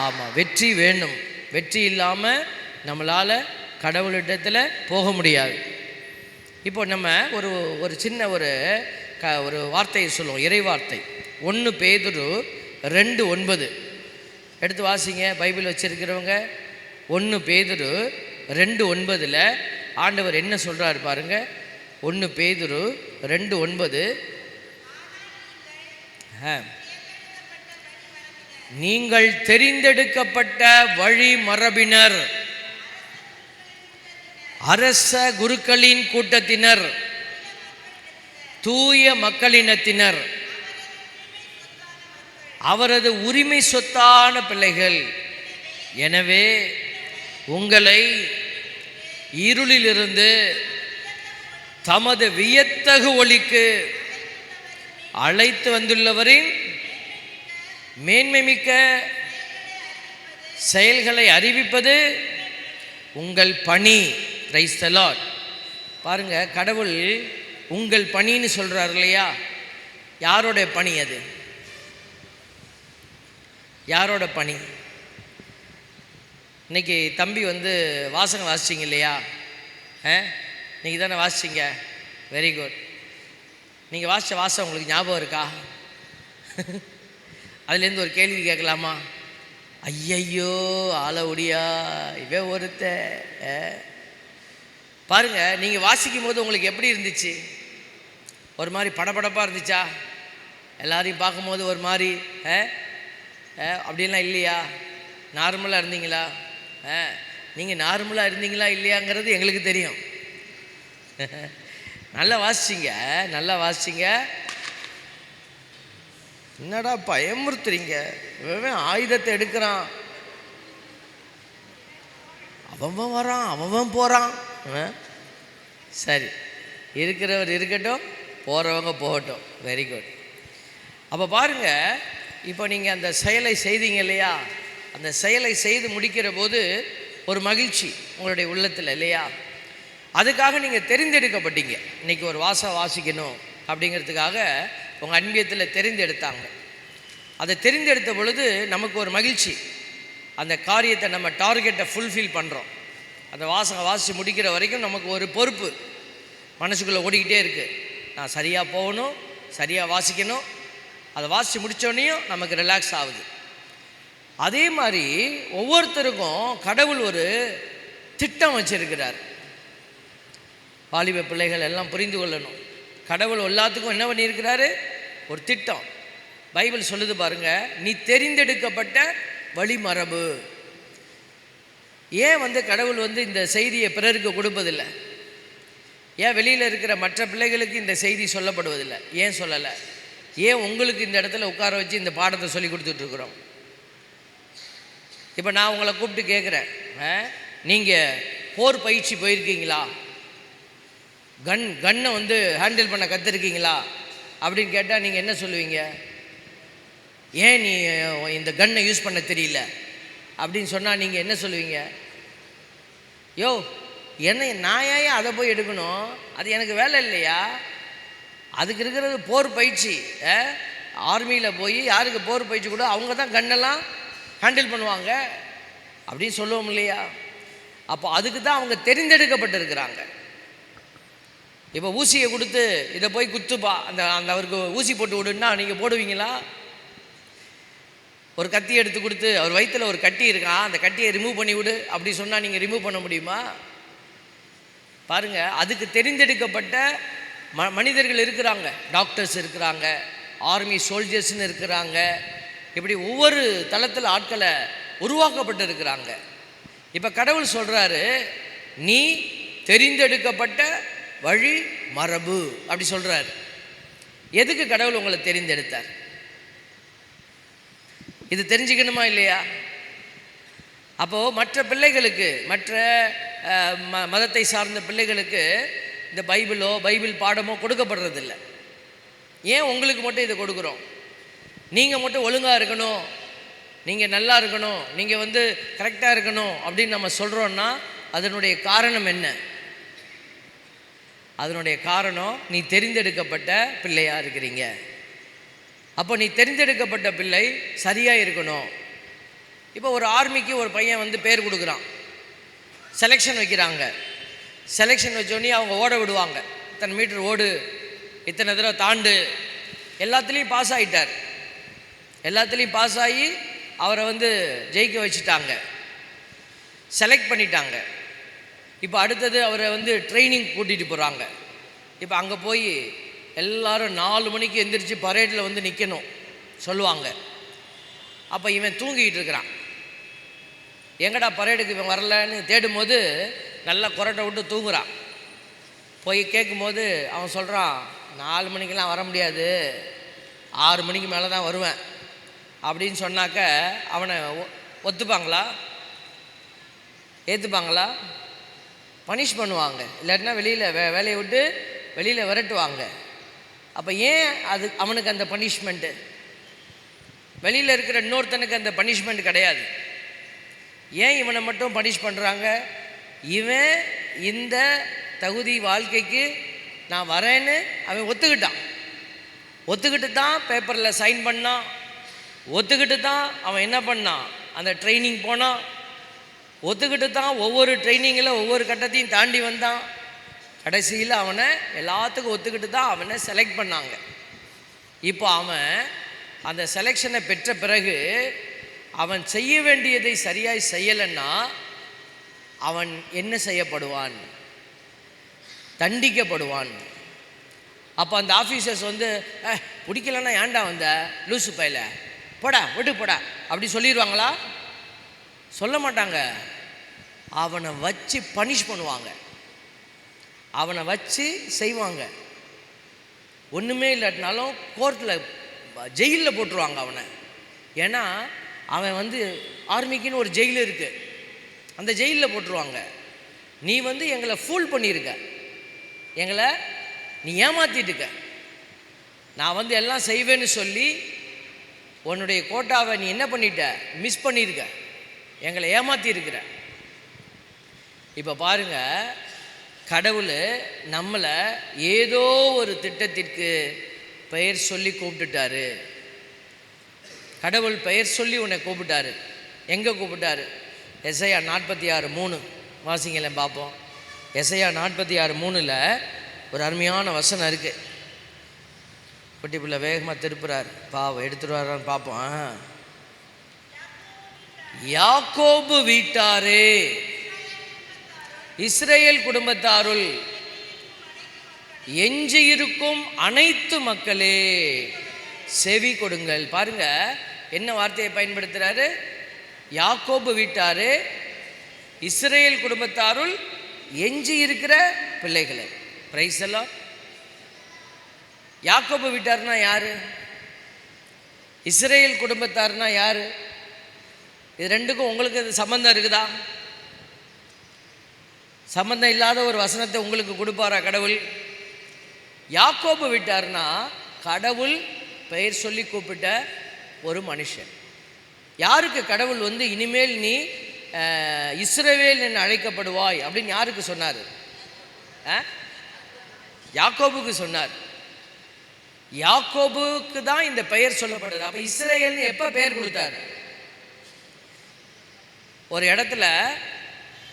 ஆமாம், வெற்றி வேணும். வெற்றி இல்லாமல் நம்மளால் கடவுளிடத்தில் போக முடியாது. இப்போ நம்ம ஒரு சின்ன ஒரு வார்த்தையை சொல்லுவோம், இறை வார்த்தை. 1 பேதுரு 2:9 எடுத்து வாசிங்க. பைபிள் வச்சுருக்கிறவங்க 1 பேதுரு 2:9 ஆண்டவர் என்ன சொல்கிறார் பாருங்க. 1 பேதுரு 2:9, நீங்கள் தெரிந்தெடுக்கப்பட்ட வழி மரபினர், அரச குருக்களின் கூட்டத்தினர், தூய மக்களினத்தினர், அவரது உரிமை சொத்தான பிள்ளைகள். எனவே உங்களை இருளிலிருந்து தமது வியத்தகு ஒளிக்கு அழைத்து வந்துள்ளவரின் மேன்மைமிக்க செயல்களை அறிவிப்பது உங்கள் பணி. Price the Lord. பாருங்க, கடவுள் உங்கள் பணின்னு சொல்றார் இல்லையா? யாரோட பணி அது? யாரோட பணி? இன்னைக்கு தம்பி வந்து வாசகம் வாசிச்சிங்க இல்லையா? இன்னைக்கு தானே வாசிச்சிங்க. Very good. நீங்கள் வாசித்த வாசகம் உங்களுக்கு ஞாபகம் இருக்கா? அதுலேருந்து ஒரு கேள்வி கேட்கலாமா? ஐயையோ ஆளவுடியா இவன் ஒருத்த. பாருங்க, நீங்கள் வாசிக்கும் போது உங்களுக்கு எப்படி இருந்துச்சு? ஒரு மாதிரி படபடப்பாக இருந்துச்சா? எல்லாரையும் பார்க்கும்போது ஒரு மாதிரி அப்படின்லாம் இல்லையா? நார்மலாக இருந்தீங்களா? நீங்கள் நார்மலாக இருந்தீங்களா இல்லையாங்கிறது எங்களுக்கு தெரியும். நல்லா வாசிச்சிங்க, நல்லா வாசிச்சிங்க. என்னடா பயமுறுத்துறீங்க? இவன் ஆயுதத்தை எடுக்கிறான், அவன் வரான், அவன் போகிறான். சரி, இருக்கிறவர் இருக்கட்டும், போகிறவங்க போகட்டும். Very good. அப்போ பாருங்கள், இப்போ நீங்கள் அந்த செயலை செய்தீங்க இல்லையா? அந்த செயலை செய்து முடிக்கிற போது ஒரு மகிழ்ச்சி உங்களுடைய உள்ளத்தில் இல்லையா? அதுக்காக நீங்கள் தெரிந்தெடுக்கப்பட்டீங்க. இன்றைக்கி ஒரு வாசிக்கணும் அப்படிங்கிறதுக்காக உங்கள் அன்பியத்தில் தெரிந்தெடுத்தாங்க. அதை தெரிந்தெடுத்த பொழுது நமக்கு ஒரு மகிழ்ச்சி. அந்த காரியத்தை நம்ம டார்கெட்டை ஃபுல்ஃபில் பண்ணுறோம். அந்த வாசித்து முடிக்கிற வரைக்கும் நமக்கு ஒரு பொறுப்பு மனசுக்குள்ளே ஓடிக்கிட்டே இருக்குது. நான் சரியாக போகணும், சரியாக வாசிக்கணும். அதை வாசித்து முடித்தோடனையும் நமக்கு ரிலாக்ஸ் ஆகுது. அதே மாதிரி ஒவ்வொருத்தருக்கும் கடவுள் ஒரு திட்டம் வச்சிருக்கிறார். வாலிப பிள்ளைகள் எல்லாம் புரிந்து கொள்ளணும். கடவுள் எல்லாத்துக்கும் என்ன பண்ணியிருக்கிறாரு? ஒரு திட்டம். பைபிள் சொல்லுது பாருங்க, நீ தெரிந்தெடுக்கப்பட்ட வழிமரபு. ஏன் கடவுள் இந்த செய்தியை பிறருக்கு கொடுப்பதில்லை? ஏன் வெளியில் இருக்கிற மற்ற பிள்ளைகளுக்கு இந்த செய்தி சொல்லப்படுவதில்லை? ஏன் சொல்லலை? ஏன் உங்களுக்கு இந்த இடத்துல உட்கார வச்சு இந்த பாடத்தை சொல்லி கொடுத்துட்ருக்குறோம்? இப்போ நான் உங்களை கூப்பிட்டு கேட்குறேன், நீங்கள் போர் பயிற்சி போயிருக்கீங்களா? கன்னை ஹேண்டில் பண்ண கற்றுருக்கீங்களா அப்படின்னு கேட்டால் நீங்கள் என்ன சொல்லுவீங்க? ஏன் நீ இந்த கன்னை யூஸ் பண்ண தெரியல அப்படின்னு சொன்னால் நீங்கள் என்ன சொல்லுவீங்க? யோ, நான் ஏன் அதை போய் எடுக்கணும்? அது எனக்கு வேலை இல்லையா? அதுக்கு இருக்கிறது போர் பயிற்சி. ஆர்மியில் போய் யாருக்கு போர் பயிற்சி கூட அவங்க தான் கன்னெல்லாம் ஹேண்டில் பண்ணுவாங்க அப்படின்னு சொல்லுவோம் இல்லையா? அப்போ அதுக்கு தான் அவங்க தெரிந்தெடுக்கப்பட்டிருக்கிறாங்க. இப்போ ஊசியை கொடுத்து இதை போய் குத்துப்பா, அந்த அந்த அவருக்கு ஊசி போட்டு விடுன்னா நீங்கள் போடுவீங்களா? ஒரு கத்தி எடுத்து கொடுத்து அவர் வயிற்றில் ஒரு கட்டி இருக்கான், அந்த கட்டியை ரிமூவ் பண்ணி விடு அப்படி சொன்னால் நீங்கள் ரிமூவ் பண்ண முடியுமா? பாருங்கள், அதுக்கு தெரிந்தெடுக்கப்பட்ட மனிதர்கள் இருக்கிறாங்க. டாக்டர்ஸ் இருக்கிறாங்க, ஆர்மி சோல்ஜர்ஸ்ன்னு இருக்கிறாங்க. இப்படி ஒவ்வொரு தளத்தில் ஆட்களை உருவாக்கப்பட்டு இருக்கிறாங்க. இப்போ கடவுள் சொல்கிறாரு, நீ தெரிந்தெடுக்கப்பட்ட வழி மரபு அப்படி சொல்கிறார். எதுக்கு கடவுள் உங்களை தெரிந்தெடுத்தார்? இது தெரிஞ்சுக்கணுமா இல்லையா? அப்போது மற்ற பிள்ளைகளுக்கு, மற்ற மதத்தை சார்ந்த பிள்ளைகளுக்கு இந்த பைபிள் பாடமோ கொடுக்கப்படுறதில்லை. ஏன் உங்களுக்கு மட்டும் இதை கொடுக்குறோம்? நீங்கள் மட்டும் ஒழுங்காக இருக்கணும், நீங்கள் நல்லா இருக்கணும், நீங்கள் கரெக்டாக இருக்கணும் அப்படின்னு நம்ம சொல்கிறோன்னா அதனுடைய காரணம் என்ன? அதனுடைய காரணம், நீ தெரிந்தெடுக்கப்பட்ட பிள்ளையாக இருக்கிறீங்க. அப்போ நீ தெரிந்தெடுக்கப்பட்ட பிள்ளை சரியாக இருக்கணும். இப்போ ஒரு ஆர்மிக்கு ஒரு பையன் பேர் கொடுக்குறான், செலெக்ஷன் வைக்கிறாங்க. செலெக்ஷன் வச்சோடனே அவங்க ஓட விடுவாங்க. இத்தனை மீட்டர் ஓடு, இத்தனை தடவை தாண்டு. எல்லாத்துலேயும் பாஸ் ஆகிட்டார். எல்லாத்துலேயும் பாஸ் ஆகி அவரை ஜெயிக்க வச்சுட்டாங்க, செலக்ட் பண்ணிட்டாங்க. இப்போ அடுத்தது அவரை ட்ரைனிங் கூட்டிகிட்டு போகிறாங்க. இப்போ அங்கே போய் எல்லாரும் 4 மணிக்கு எந்திரிச்சு பரேடில் நிற்கணும் சொல்லுவாங்க. அப்போ இவன் தூங்கிக்கிட்டு இருக்கிறான். எங்கடா பரேடுக்கு இவன் வரலன்னு தேடும்போது நல்லா கொரட்டை விட்டு தூங்குறான். போய் கேட்கும்போது அவன் சொல்கிறான், 4 மணிக்கெலாம் வர முடியாது, 6 மணிக்கு மேலே தான் வருவேன் அப்படின்னு சொன்னாக்க அவனை ஒத்துப்பாங்களா? ஏற்றுப்பாங்களா? பனிஷ் பண்ணுவாங்க, இல்லாட்டினா வெளியில் வேலையை விட்டு வெளியில் விரட்டுவாங்க. அப்போ ஏன் அவனுக்கு அந்த பனிஷ்மெண்ட்டு? வெளியில் இருக்கிற இன்னொருத்தனுக்கு அந்த பனிஷ்மெண்ட் கிடையாது. ஏன் இவனை மட்டும் பனிஷ் பண்ணுறாங்க? இவன் இந்த தகுதி வாழ்க்கைக்கு நான் வரேன்னு அவன் ஒத்துக்கிட்டு தான் பேப்பரில் சைன் பண்ணான். ஒத்துக்கிட்டு தான் அவன் என்ன பண்ணான், அந்த ட்ரைனிங் போனான். ஒத்துக்கிட்டு தான் ஒவ்வொரு ட்ரைனிங்கில் ஒவ்வொரு கட்டத்தையும் தாண்டி வந்தான். கடைசியில் அவனை எல்லாத்துக்கும் ஒத்துக்கிட்டு தான் அவனை செலக்ட் பண்ணாங்க. இப்போ அவன் அந்த செலெக்ஷனை பெற்ற பிறகு அவன் செய்ய வேண்டியதை சரியாக செய்யலைன்னா அவன் என்ன செய்யப்படுவான்? தண்டிக்கப்படுவான். அப்போ அந்த ஆஃபீஸர்ஸ் பிடிக்கலன்னா ஏன்டா வந்த லூசு பையில, போடா விட்டு போடா அப்படி சொல்லிடுவாங்களா? சொல்ல மாட்டாங்க. அவனை வச்சு பனிஷ் பண்ணுவாங்க, அவனை வச்சு செய்வாங்க. ஒன்றுமே இல்லாட்டினாலும் கோர்ட்டில் ஜெயிலில் போட்டுருவாங்க அவனை. ஏன்னா அவன் ஆர்மிக்குன்னு ஒரு ஜெயில் இருக்குது, அந்த ஜெயிலில் போட்டுருவாங்க. நீ எங்களை ஃபூல் பண்ணியிருக்க, எங்களை நீ ஏமாற்றிட்டுருக்க. நான் எல்லாம் செய்வேன்னு சொல்லி உன்னுடைய கோட்டாவை நீ என்ன பண்ணிட்ட, மிஸ் பண்ணியிருக்க, எங்களை ஏமாற்றிருக்கிற. இப்போ பாருங்கள், கடவுள் நம்மளை ஏதோ ஒரு திட்டத்திற்கு பெயர் சொல்லி கூப்பிட்டுட்டாரு. கடவுள் பெயர் சொல்லி உன்னை கூப்பிட்டாரு. எங்கே கூப்பிட்டாரு? எசையா 46:3 வாசிங்கள பார்ப்போம். எசையா 46:3 ஒரு அருமையான வசனம் இருக்குது. குட்டி பிள்ளை வேகமாக திருப்புறார், பாவம் எடுத்துருவாரான்னு பார்ப்போம். யாக்கோபு வீட்டாரே, இஸ்ரேல் குடும்பத்தாருள் எஞ்சியிருக்கும் அனைத்து மக்களே செவி கொடுங்கள். பாருங்க என்ன வார்த்தையை பயன்படுத்துகிறாரு? யாக்கோபு வீட்டாரே, இஸ்ரேல் குடும்பத்தாருள் எஞ்சி இருக்கிற பிள்ளைகளே. பிரைஸ் எல்லாம். யாக்கோபு வீட்டார்னா யாரு? இஸ்ரேல் குடும்பத்தார்னா யாரு? இது ரெண்டுக்கும் உங்களுக்கு சம்பந்தம் இருக்குதா? சம்பந்தம் இல்லாத ஒரு வசனத்தை உங்களுக்கு கொடுப்பாரா கடவுள்? யாக்கோபு வீட்டார்னா கடவுள் பெயர் சொல்லி கூப்பிட்ட ஒரு மனுஷன். யாருக்கு கடவுள் இனிமேல் நீ இஸ்ரவேல் என்று அழைக்கப்படுவாய் அப்படின்னு யாருக்கு சொன்னார்? யாக்கோபுக்கு சொன்னார். யாக்கோபுக்கு தான் இந்த பெயர் சொல்லப்படுது. அப்ப இஸ்ரவேல் எப்ப பெயர் கொடுத்தார்? ஒரு இடத்துல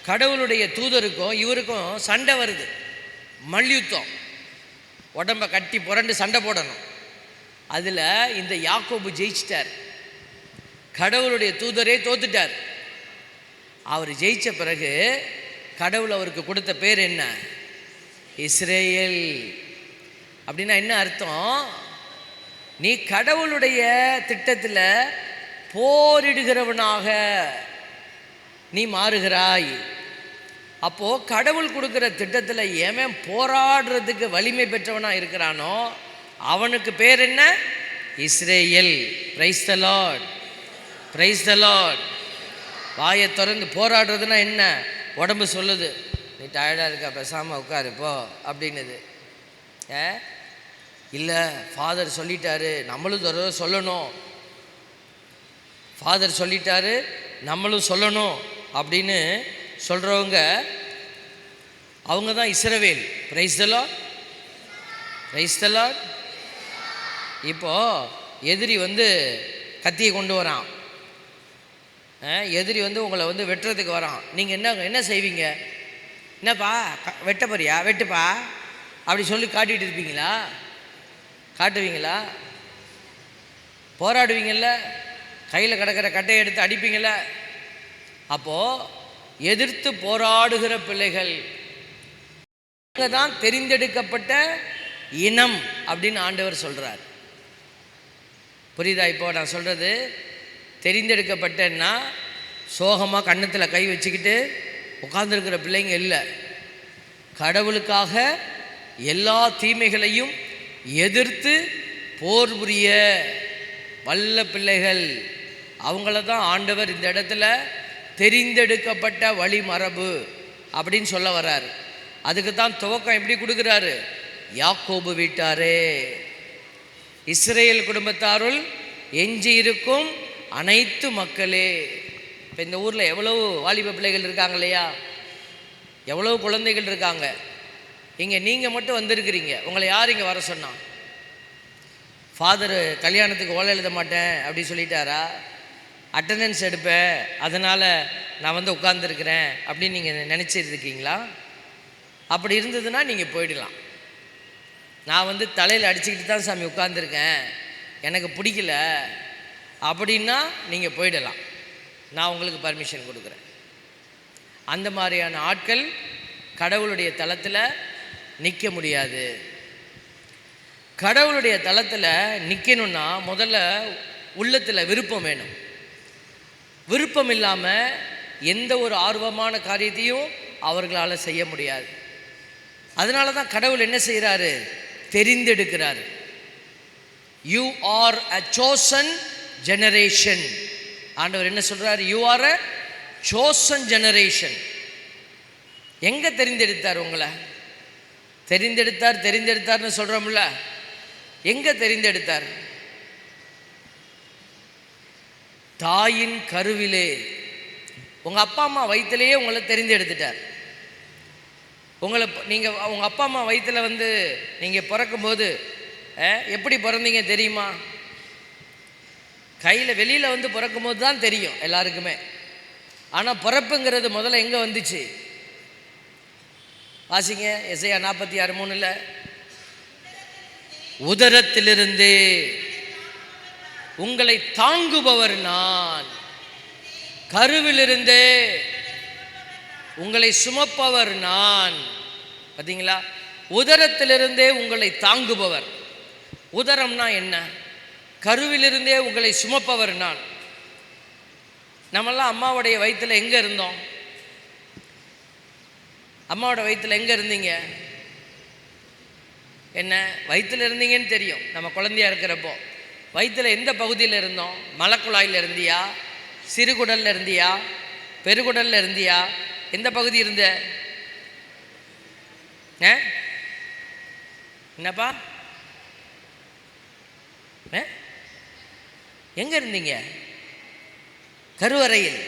கடவுளுடைய தூதருக்கும் இவருக்கும் சண்டை வருது, மல்யுத்தம். உடம்பை கட்டி புரண்டு சண்டை போடணும். அதில் இந்த யாக்கோபு ஜெயிச்சிட்டார். கடவுளுடைய தூதரே தோத்துட்டார். அவர் ஜெயித்த பிறகு கடவுள் அவருக்கு கொடுத்த பேர் என்ன? இஸ்ரேல். அப்படின்னா என்ன அர்த்தம்? நீ கடவுளுடைய திட்டத்தில் போரிடுகிறவனாக நீ மாறுகிறாய். அப்போது கடவுள் கொடுக்குற திட்டத்தில் எவன் போராடுறதுக்கு வலிமை பெற்றவனாக இருக்கிறானோ அவனுக்கு பேர் என்ன? Israel. Price the Lord, praise the Lord. வாயை திறந்து போராடுறதுன்னா என்ன? உடம்பு சொல்லுது, நீ டயர்டாக இருக்கா, பேசாமல் உட்காருப்போ அப்படின்னுது. இல்லை, ஃபாதர் சொல்லிட்டாரு, நம்மளும் தடவை சொல்லணும், ஃபாதர் சொல்லிட்டாரு நம்மளும் சொல்லணும் அப்படின்னு சொல்கிறவங்க அவங்க தான் இஸ்ரவேல். Praise the Lord, praise the Lord. இப்போது எதிரி கத்தியை கொண்டு வரான், எதிரி உங்களை வெட்டுறதுக்கு வரான். நீங்கள் என்ன செய்வீங்க? என்னப்பா வெட்ட போறியா, வெட்டுப்பா அப்படி சொல்லி காட்டிகிட்டு இருப்பீங்களா? காட்டுவீங்களா? போராடுவீங்கள்ல, கையில் கிடக்கிற கட்டையை எடுத்து அடிப்பீங்கள. அப்போது எதிர்த்து போராடுகிற பிள்ளைகள் தான் தெரிந்தெடுக்கப்பட்ட இனம் அப்படின்னு ஆண்டவர் சொல்கிறார். புரியுதா? இப்போ நான் சொல்கிறது தெரிந்தெடுக்கப்பட்டன்னா சோகமாக கன்னத்தில் கை வச்சுக்கிட்டு உட்கார்ந்துருக்கிற பிள்ளைங்க இல்லை. கடவுளுக்காக எல்லா தீமைகளையும் எதிர்த்து போர் புரிய வல்ல பிள்ளைகள், அவங்கள தான் ஆண்டவர் இந்த இடத்துல தெரிந்தெடுக்கப்பட்ட வழிமரபு அப்படின்னு சொல்ல வர்றாரு. அதுக்கு தான் துவக்கம் எப்படி கொடுக்குறாரு? யாக்கோபு வீட்டாரே, இஸ்ரேல் குடும்பத்தாருள் எஞ்சி இருக்கும் அனைத்து மக்களே. இப்போ இந்த ஊரில் எவ்வளவு வாலிப பிள்ளைகள் இருக்காங்க இல்லையா? எவ்வளவு குழந்தைகள் இருக்காங்க. இங்கே நீங்கள் மட்டும் வந்திருக்கிறீங்க. உங்களை யார் இங்கே வர சொன்னா? ஃபாதரு கல்யாணத்துக்கு ஓலை எழுத மாட்டேன் அப்படி சொல்லிட்டாரா? அட்டண்டன்ஸ் எடுப்பேன் அதனால் நான் உட்கார்ந்துருக்கிறேன் அப்படின்னு நீங்கள் நினச்சிருக்கீங்களா? அப்படி இருந்ததுன்னா நீங்கள் போயிடலாம். நான் தலையில் அடிச்சுக்கிட்டு தான் சாமி உட்கார்ந்துருக்கேன், எனக்கு பிடிக்கல அப்படின்னா நீங்கள் போயிடலாம். நான் உங்களுக்கு பர்மிஷன் கொடுக்குறேன். அந்த மாதிரியான ஆட்கள் கடவுளுடைய தளத்தில் நிற்க முடியாது. கடவுளுடைய தளத்தில் நிற்கணும்னா முதல்ல உள்ளத்தில் விருப்பம் வேணும். விருப்பம் இல்லாமல் எந்த ஒரு ஆர்வமான காரியத்தையும் அவர்களால் செய்ய முடியாது. அதனால தான் கடவுள் என்ன செய்கிறாரு? தெரிந்தெடுக்கிறாரு. You are a chosen generation. ஆண்டவர் என்ன சொல்கிறார்? You are a chosen generation. எங்கே தெரிந்தெடுத்தார் உங்களை? தெரிந்தெடுத்தார்னு சொல்கிறோம்ல, எங்கே தெரிந்தெடுத்தார்? தாயின் கருவிலே, உங்கள் அப்பா அம்மா வயிற்றிலேயே உங்களை தெரிந்தெடுத்துட்டார். உங்கள் அப்பா அம்மா வயிற்றில் நீங்கள் பிறக்கும்போது எப்படி பிறந்தீங்க தெரியுமா? கையில் வெளியில் பிறக்கும்போது தான் தெரியும் எல்லாருக்குமே. ஆனால் பிறப்புங்கிறது முதல்ல எங்கே வந்துச்சு? வாசிங்க, எசையா 46:3. உதரத்திலிருந்தே உங்களை தாங்குபவர் நான், கருவிலிருந்தே உங்களை சுமப்பவர் நான். பார்த்தீங்களா? உதரத்திலிருந்தே உங்களை தாங்குபவர். உதரம்னா என்ன? கருவிலிருந்தே உங்களை சுமப்பவர் நான். நம்மெல்லாம் அம்மாவுடைய வயிற்றில் எங்கே இருந்தோம்? அம்மாவோட வயிற்றில் எங்கே இருந்தீங்க? என்ன வயிற்றில் இருந்தீங்கன்னு தெரியும். நம்ம குழந்தையா இருக்கிறப்போ வயிற்றில் எந்த பகுதியில் இருந்தோம்? மலக்குழாயில் இருந்தியா, சிறுகுடலில் இருந்தியா, பெருகுடலில் இருந்தியா? எந்த பகுதி இருந்த? என்னப்பா எங்கே இருந்தீங்க? கருவறையில்.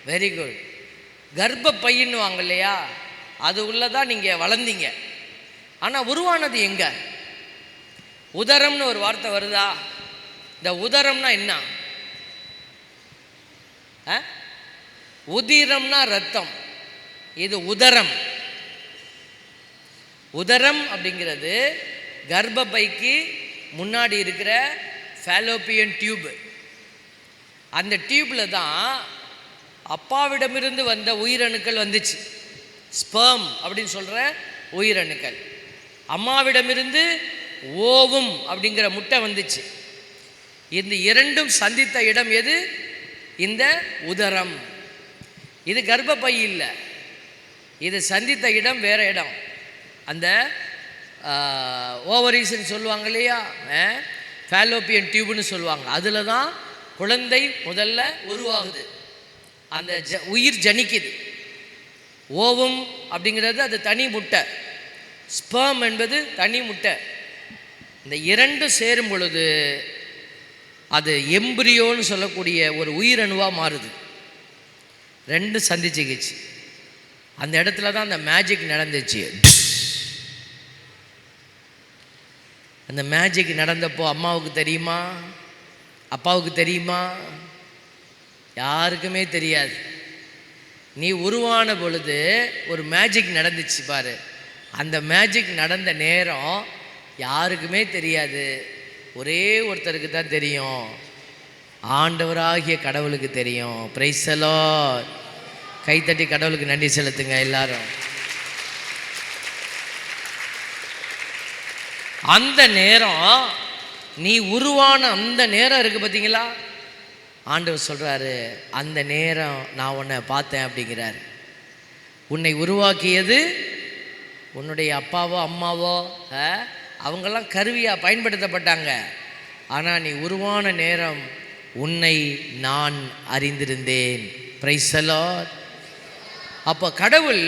Very good. கர்ப்ப பையின்னு வாங்க இல்லையா, அது உள்ளதான் நீங்கள் வளர்ந்தீங்க. ஆனால் உருவானது எங்க? உதரம்னு ஒரு வார்த்தை வருதா? இந்த உதரம்னா என்ன? உதிரம்னா ரத்தம், இது உதரம். உதரம் அப்படிங்கிறது கர்ப்பப்பைக்கு முன்னாடி இருக்கிற ஃபாலோப்பியன் டியூப். அந்த டியூப்பில் தான் அப்பாவிடமிருந்து வந்த உயிரணுக்கள் வந்துச்சு. ஸ்பெர்ம் அப்படின்னு சொல்கிற உயிரணுக்கள். அம்மாவிடமிருந்து ஓவும் அப்படிங்கிற முட்டை வந்துச்சு. இந்த இரண்டும் சந்தித்த இடம் எது? இந்த உதரம். இது கர்ப்பப்பை இல்லை, இது சந்தித்த இடம் வேறு இடம். அந்த ஓவரீஸ்ன்னு சொல்லுவாங்க இல்லையா, ஃபாலோப்பியன் டியூப்னு சொல்லுவாங்க. அதில் தான் குழந்தை முதல்ல உருவாகுது, அந்த உயிர் ஜனிக்குது. ஓவும் அப்படிங்கிறது அது தனி முட்டை, ஸ்பெர்ம் என்பது தனி முட்டை. இந்த இரண்டு சேரும் பொழுது அது எம்பிரியோன்னு சொல்லக்கூடிய ஒரு உயிரணுவாக மாறுது. ரெண்டு சந்திச்சுக்கிச்சு. அந்த இடத்துல தான் அந்த மேஜிக் நடந்துச்சு. அந்த மேஜிக் நடந்தப்போ அம்மாவுக்கு தெரியுமா, அப்பாவுக்கு தெரியுமா? யாருக்குமே தெரியாது. நீ உருவான பொழுது ஒரு மேஜிக் நடந்துச்சு பாரு. அந்த மேஜிக் நடந்த நேரம் யாருக்குமே தெரியாது. ஒரே ஒருத்தருக்கு தான் தெரியும், ஆண்டவராகிய கடவுளுக்கு தெரியும். Price the Lord. கைத்தட்டி கடவுளுக்கு நன்றி செலுத்துங்க எல்லாரும். அந்த நேரம், நீ உருவான அந்த நேரம் இருக்குது பார்த்தீங்களா, ஆண்டவர் சொல்கிறாரு, அந்த நேரம் நான் உன்னை பார்த்தேன் அப்படிங்கிறாரு. உன்னை உருவாக்கியது உன்னுடைய அப்பாவோ அம்மாவோ, அவங்கெல்லாம் கருவியாக பயன்படுத்தப்பட்டாங்க. ஆனால் நீ உருவான நேரம் உன்னை நான் அறிந்திருந்தேன். Price the Lord. அப்போ கடவுள்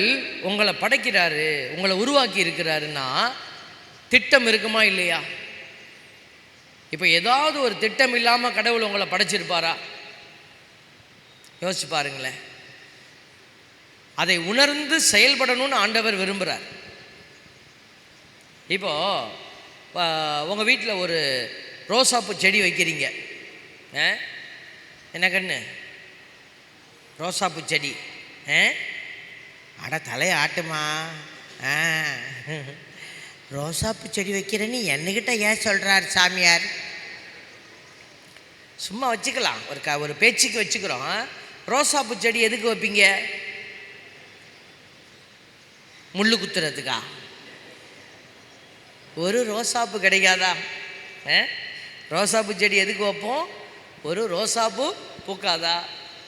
உங்களை படைக்கிறாரு, உங்களை உருவாக்கி இருக்கிறாருன்னா திட்டம் இருக்குமா இல்லையா? இப்போ ஏதாவது ஒரு திட்டம் இல்லாமல் கடவுள் உங்களை படைச்சிருப்பாரா? யோசிச்சு பாருங்களேன். அதை உணர்ந்து செயல்படணும்னு ஆண்டவர் விரும்புகிறார். இப்போது உங்கள் வீட்டில் ஒரு ரோசாப்பூ செடி வைக்கிறீங்க. என்ன கண்ணு? ரோசாப்பூ செடி. அட தலையை ஆட்டுமா? ரோசாப்பூ செடி வைக்கிறேன்னு என்னகிட்ட ஏன் சொல்கிறார் சாமியார்? சும்மா வச்சுக்கலாம், ஒரு பேச்சுக்கு வச்சுக்கிறோம். ரோசாப்பூ செடி எதுக்கு வைப்பீங்க? முள்ளு குத்துறதுக்கா? ஒரு ரோசாப்பூ கிடைக்காதா? ரோசாப்பூ செடி எதுக்கு வைப்போம்? ஒரு ரோசாப்பூ பூக்காதா?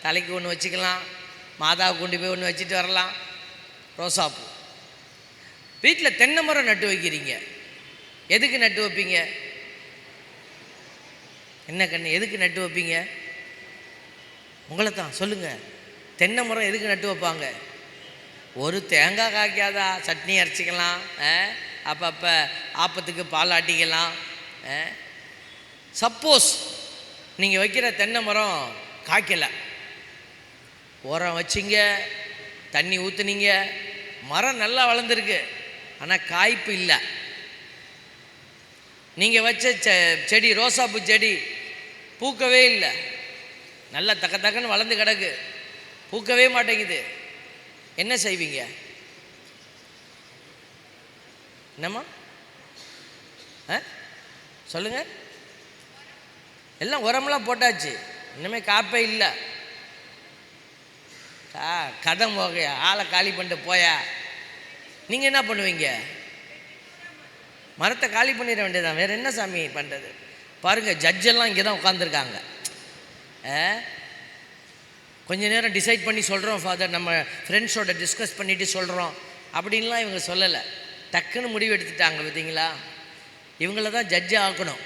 தலைக்கு ஒன்று வச்சுக்கலாம், மாதாவை கொண்டு போய் ஒன்று வச்சுட்டு வரலாம். ரோசாப்பூ. வீட்டில் தென்னை மரம் நட்டு வைக்கிறீங்க, எதுக்கு நட்டு வைப்பீங்க? என்ன கண்ணு, எதுக்கு நட்டு வைப்பீங்க? உங்களை தான் சொல்லுங்கள். தென்னை மரம் எதுக்கு நட்டு வைப்பாங்க? ஒரு தேங்காய் காய்க்காதா? சட்னி அரைச்சிக்கலாம், அப்பப்போ ஆப்பத்துக்கு பால் ஆட்டிக்கலாம். சப்போஸ் நீங்கள் வைக்கிற தென்னை மரம் காய்க்கலை, உரம் வச்சிங்க, தண்ணி ஊற்றுனீங்க, மரம் நல்லா வளர்ந்துருக்கு, ஆனால் காய்ப்பு இல்லை. நீங்கள் வச்ச செடி, ரோசாப்பூ செடி பூக்கவே இல்லை, நல்லா தக்க தக்கன்னு வளர்ந்து கிடக்கு, பூக்கவே மாட்டேங்குது. என்ன செய்வீங்க? என்னம்மா சொல்லுங்க. எல்லாம் உரமெல்லாம் போட்டாச்சு, இன்னுமே காப்பே இல்லை. கதம் போகையா, ஆளை காலி பண்ணிட்டு போயா. நீங்கள் என்ன பண்ணுவீங்க? மரத்தை காலி பண்ணிட வேண்டியதான், வேறு என்ன சாமி பண்ணுறது? பாருங்கள், ஜட்ஜெல்லாம் இங்கே தான் உட்காந்துருக்காங்க. கொஞ்ச நேரம் டிசைட் பண்ணி சொல்கிறோம் ஃபாதர், நம்ம ஃப்ரெண்ட்ஸோட டிஸ்கஸ் பண்ணிவிட்டு சொல்கிறோம் அப்படின்லாம் இவங்க சொல்லலை. டக்குன்னு முடிவு எடுத்துட்டாங்க. பார்த்தீங்களா? இவங்கள தான் ஜட்ஜை ஆக்கணும்.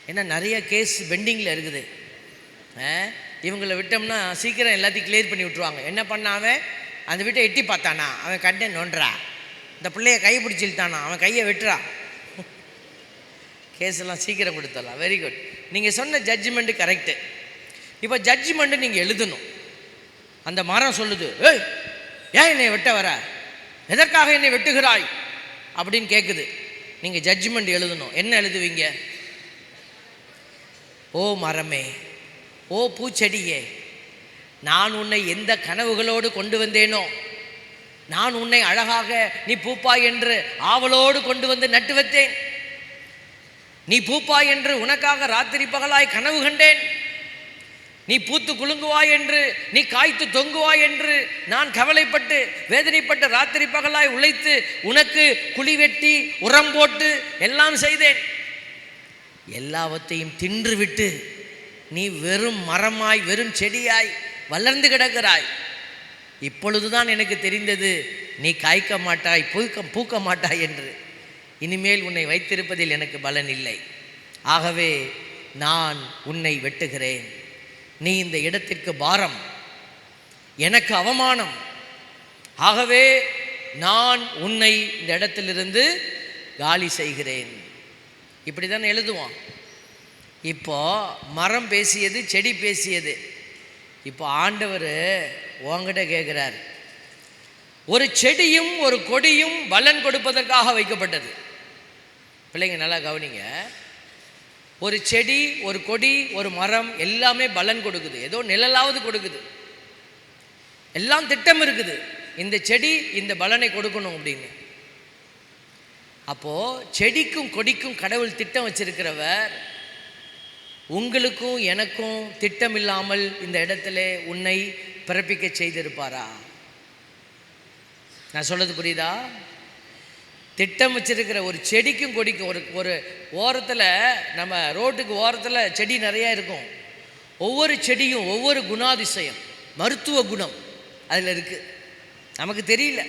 ஏன்னா நிறைய கேஸ் பெண்டிங்கில் இருக்குது. இவங்களை விட்டோம்னா சீக்கிரம் எல்லாத்தையும் கிளியர் பண்ணி விட்ருவாங்க. என்ன பண்ணாவன்? அந்த வீட்டை எட்டி பார்த்தானா, அவன் கண்ணை நோன்றா. இந்த பிள்ளைய கை பிடிச்சிட்டானா, அவன் கையை வெட்டுறா. கேஸெல்லாம் சீக்கிரம் கொடுத்துடலாம். Very good. நீங்கள் சொன்ன ஜட்ஜ்மெண்ட்டு கரெக்டு. இப்போ ஜட்ஜ்மெண்ட்டு நீங்கள் எழுதணும். அந்த மரம் சொல்லுது, ஏன் என்னை வெட்ட வர, எதற்காக என்னை வெட்டுகிறாய் அப்படின்னு கேட்குது. நீங்கள் ஜட்ஜ்மெண்ட் எழுதணும். என்ன எழுதுவீங்க? ஓ மரமே, ஓ பூச்செடியே, நான் உன்னை எந்த கனவுகளோடு கொண்டு வந்தேனோ, நான் உன்னை அழகாக நீ பூப்பாய் என்று ஆவலோடு கொண்டு வந்து நட்டு வைத்தேன். நீ பூப்பாய் என்று உனக்காக ராத்திரி பகலாய் கனவு கண்டேன். நீ பூத்து குலுங்குவாய் என்று, நீ காய்த்து தொங்குவாய் என்று நான் கவலைப்பட்டு வேதனைப்பட்டு ராத்திரி பகலாய் உழைத்து உனக்கு குழி வெட்டி உரம் போட்டு எல்லாம் செய்தேன். எல்லாவற்றையும் தின்றுவிட்டு நீ வெறும் மரமாய் வெறும் செடியாய் வளர்ந்து கிடக்கிறாய். இப்பொழுதுதான் எனக்கு தெரிந்தது நீ காய்க்க மாட்டாய், பூக்க மாட்டாய் என்று. இனிமேல் உன்னை வைத்திருப்பதில் எனக்கு பலன் இல்லை. ஆகவே நான் உன்னை வெட்டுகிறேன். நீ இந்த இடத்திற்கு பாரம், எனக்கு அவமானம். ஆகவே நான் உன்னை இந்த இடத்திலிருந்து காலி செய்கிறேன். இப்படி தான் எழுதுவான். இப்போ மரம் பேசியது, செடி பேசியது. இப்போ ஆண்டவர் உங்ககிட்ட கேட்குறார், ஒரு செடியும் ஒரு கொடியும் பலன் கொடுப்பதற்காக வைக்கப்பட்டது. பிள்ளைங்க நல்லா கவனிங்க. ஒரு செடி, ஒரு கொடி, ஒரு மரம் எல்லாமே பலன் கொடுக்குது. ஏதோ நிழலாவது கொடுக்குது. எல்லாம் திட்டம் இருக்குது, இந்த செடி இந்த பலனை கொடுக்கணும் அப்படின்னு. அப்போது செடிக்கும் கொடிக்கும் கடவுள் திட்டம் வச்சிருக்கிறவர் உங்களுக்கும் எனக்கும் திட்டம் இல்லாமல் இந்த இடத்துல உன்னை பிறப்பிக்க செய்திருப்பாரா? நான் சொல்றது புரியுதா? திட்டம் வச்சிருக்கிற ஒரு செடிக்கும் கொடிக்கும் ஒரு ஓரத்தில், நம்ம ரோட்டுக்கு ஓரத்தில் செடி நிறையா இருக்கும். ஒவ்வொரு செடியும் ஒவ்வொரு குணாதிசயம், மருத்துவ குணம் அதில் இருக்குது. நமக்கு தெரியல.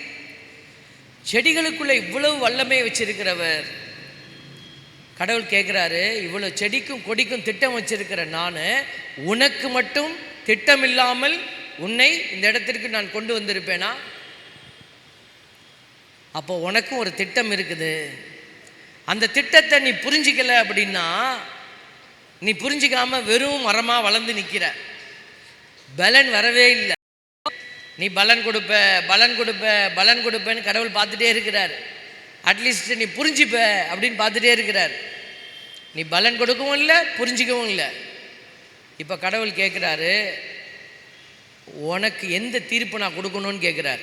செடிகளுக்குள்ளே இவ்வளவு வல்லமை வச்சிருக்கிறவர் கடவுள் கேட்குறாரு, இவ்வளோ செடிக்கும் கொடிக்கும் திட்டம் வச்சிருக்கிற நான் உனக்கு மட்டும் திட்டம் இல்லாமல் உன்னை இந்த இடத்திற்கு நான் கொண்டு வந்திருப்பேனா? அப்போ உனக்கும் ஒரு திட்டம் இருக்குது. அந்த திட்டத்தை நீ புரிஞ்சிக்கல அப்படின்னா, நீ புரிஞ்சிக்காம வெறும் மரமாக வளர்ந்து நிற்கிற, பலன் வரவே இல்லை. நீ பலன் கொடுப்ப பலன் கொடுப்ப பலன் கொடுப்பேன்னு கடவுள் பார்த்துட்டே இருக்கிறார். அட்லீஸ்ட் நீ புரிஞ்சுப்ப அப்படின்னு பார்த்துட்டே இருக்கிறார். நீ பலன் கொடுக்கவும் இல்லை, புரிஞ்சிக்கவும் இல்லை. இப்போ கடவுள் கேட்குறாரு, உனக்கு எந்த தீர்ப்பு நான் கொடுக்கணும்னு கேட்குறார்.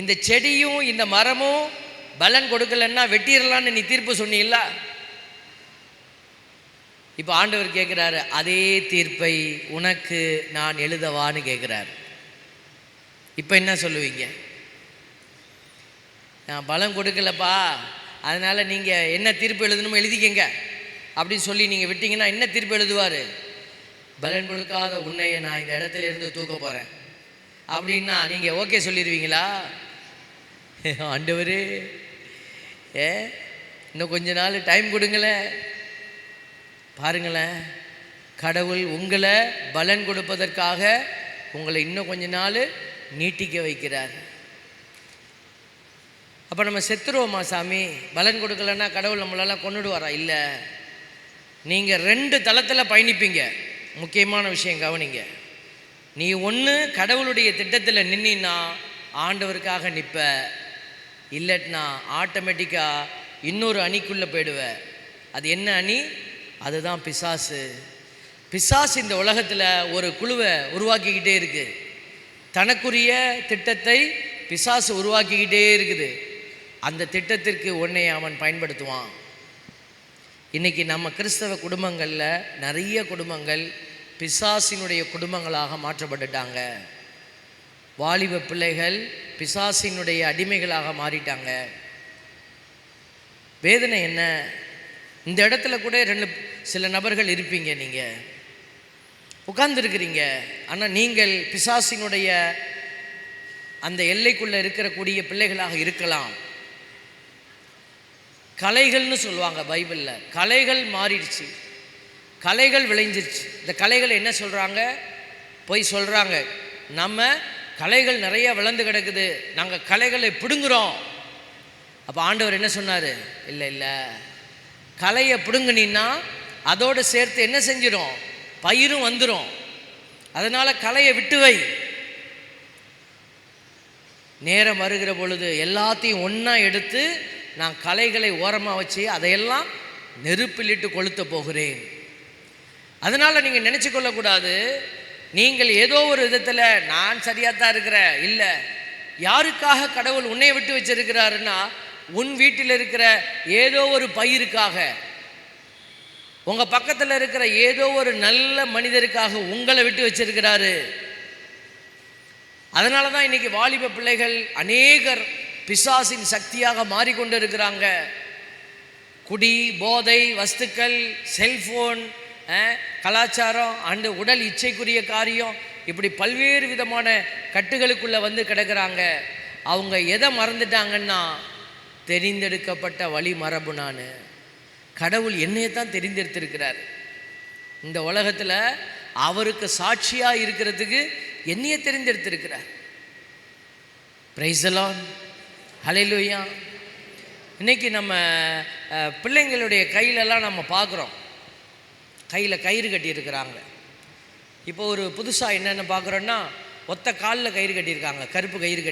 இந்த செடியும் இந்த மரமும் பலன் கொடுக்கலன்னா வெட்டிடலான்னு நீ தீர்ப்பு சொன்னீல்ல. இப்போ ஆண்டவர் கேட்குறாரு, அதே தீர்ப்பை உனக்கு நான் எழுதவான்னு கேட்குறாரு. இப்போ என்ன சொல்லுவீங்க? நான் பலன் கொடுக்கலப்பா, அதனால் நீங்கள் என்ன தீர்ப்பு எழுதணுமோ எழுதிக்கங்க அப்படின்னு சொல்லி நீங்கள் விட்டீங்கன்னா என்ன தீர்ப்பு எழுதுவார்? பலன் கொடுக்காத உன்னையை நான் இந்த இடத்துல இருந்து தூக்க போகிறேன் அப்படின்னா நீங்கள் ஓகே சொல்லிடுவீங்களா? ஆண்டவரே, இன்னும் கொஞ்ச நாள் டைம் கொடுங்களேன். பாருங்களேன், கடவுள் உங்களை பலன் கொடுப்பதற்காக உங்களை இன்னும் கொஞ்ச நாள் நீட்டிக்க வைக்கிறார். அப்போ நம்ம செத்துருவோமா சாமி? பலன் கொடுக்கலன்னா கடவுள் நம்மளெல்லாம் கொண்டுடுவாரா? இல்லை. நீங்கள் 2 தளத்தில் பயணிப்பீங்க. முக்கியமான விஷயம் கவனிங்க. நீ ஒன்று கடவுளுடைய திட்டத்தில் நின்னா ஆண்டவருக்காக நிற்ப, இல்லைன்னா ஆட்டோமேட்டிக்காக இன்னொரு அணிக்குள்ளே போயிடுவ. அது என்ன அணி? அதுதான் பிசாசு. பிசாசு இந்த உலகத்தில் ஒரு குழுவை உருவாக்கிக்கிட்டே இருக்குது. தனக்குரிய திட்டத்தை பிசாசு உருவாக்கிக்கிட்டே இருக்குது. அந்த திட்டத்திற்கு உன்னை அவன் பயன்படுத்துவான். இன்றைக்கி நம்ம கிறிஸ்தவ குடும்பங்களில் நிறைய குடும்பங்கள் பிசாசினுடைய குடும்பங்களாக மாற்றப்பட்டுட்டாங்க. வாலிப பிள்ளைகள் பிசாசினுடைய அடிமைகளாக மாறிட்டாங்க. வேதனை என்ன? இந்த இடத்துல கூட சில நபர்கள் இருப்பீங்க, நீங்கள் உட்கார்ந்துருக்கிறீங்க, ஆனால் நீங்கள் பிசாசினுடைய அந்த எல்லைக்குள்ளே இருக்கக்கூடிய பிள்ளைகளாக இருக்கலாம். கலைகள்னு சொல்லுவாங்க பைபிளில். கலைகள் மாறிடுச்சு, கலைகள் விளைஞ்சிருச்சு. இந்த கலைகள் என்ன சொல்கிறாங்க? போய் சொல்கிறாங்க, நம்ம கலைகள் நிறைய விளைந்து கிடக்குது, நாங்கள் கலைகளை பிடுங்குறோம். அப்போ ஆண்டவர் என்ன சொன்னார்? இல்லை இல்லை, கலையை பிடுங்குனீன்னா அதோடு சேர்த்து என்ன செஞ்சிடும்? பயிரும் வந்துடும். அதனால் கலையை விட்டு வை. நேரம் வருகிற பொழுது எல்லாத்தையும் ஒன்றா எடுத்து நான் கலைகளை ஓரமாக வச்சு அதையெல்லாம் நெருப்பிலிட்டு கொளுத்த போகிறேன். அதனால் நீங்கள் நினச்சி கொள்ளக்கூடாது, நீங்கள் ஏதோ ஒரு விதத்தில் நான் சரியாக தான் இருக்கிறேன். இல்லை, யாருக்காக கடவுள் உன்னை விட்டு வச்சிருக்கிறாருன்னா உன் வீட்டில் இருக்கிற ஏதோ ஒரு பயிருக்காக, உங்கள் பக்கத்தில் இருக்கிற ஏதோ ஒரு நல்ல மனிதருக்காக உங்களை விட்டு வச்சிருக்கிறாரு. அதனால தான் இன்னைக்கு வாலிப பிள்ளைகள் அநேகர் பிசாசின் சக்தியாக மாறிக்கொண்டு இருக்கிறாங்க. குடி, போதை வஸ்துக்கள், செல்ஃபோன், கலாச்சாரம் அண்டு உடல் இச்சைக்குரிய காரியம், இப்படி பல்வேறு விதமான கட்டுகளுக்குள்ளே வந்து கிடக்கிறாங்க. அவங்க எதை மறந்துட்டாங்கன்னா, தெரிந்தெடுக்கப்பட்ட வழி மரபு. நான் கடவுள் என்னையத்தான் தெரிந்தெடுத்திருக்கிறார். இந்த உலகத்தில் அவருக்கு சாட்சியாக இருக்கிறதுக்கு என்னைய தெரிந்தெடுத்திருக்கிறார். பிரைஸ் தி லார்ட், ஹல்லேலூயா. இன்றைக்கி நம்ம பிள்ளைங்களுடைய கையிலெல்லாம் நம்ம பார்க்குறோம், கையில் கயிறு கட்டியிருக்கிறாங்க. இப்போ ஒரு புதுசாக என்னென்னு பார்க்குறோன்னா, ஒத்த காலில் கயிறு கட்டியிருக்காங்க, கருப்பு கயிறு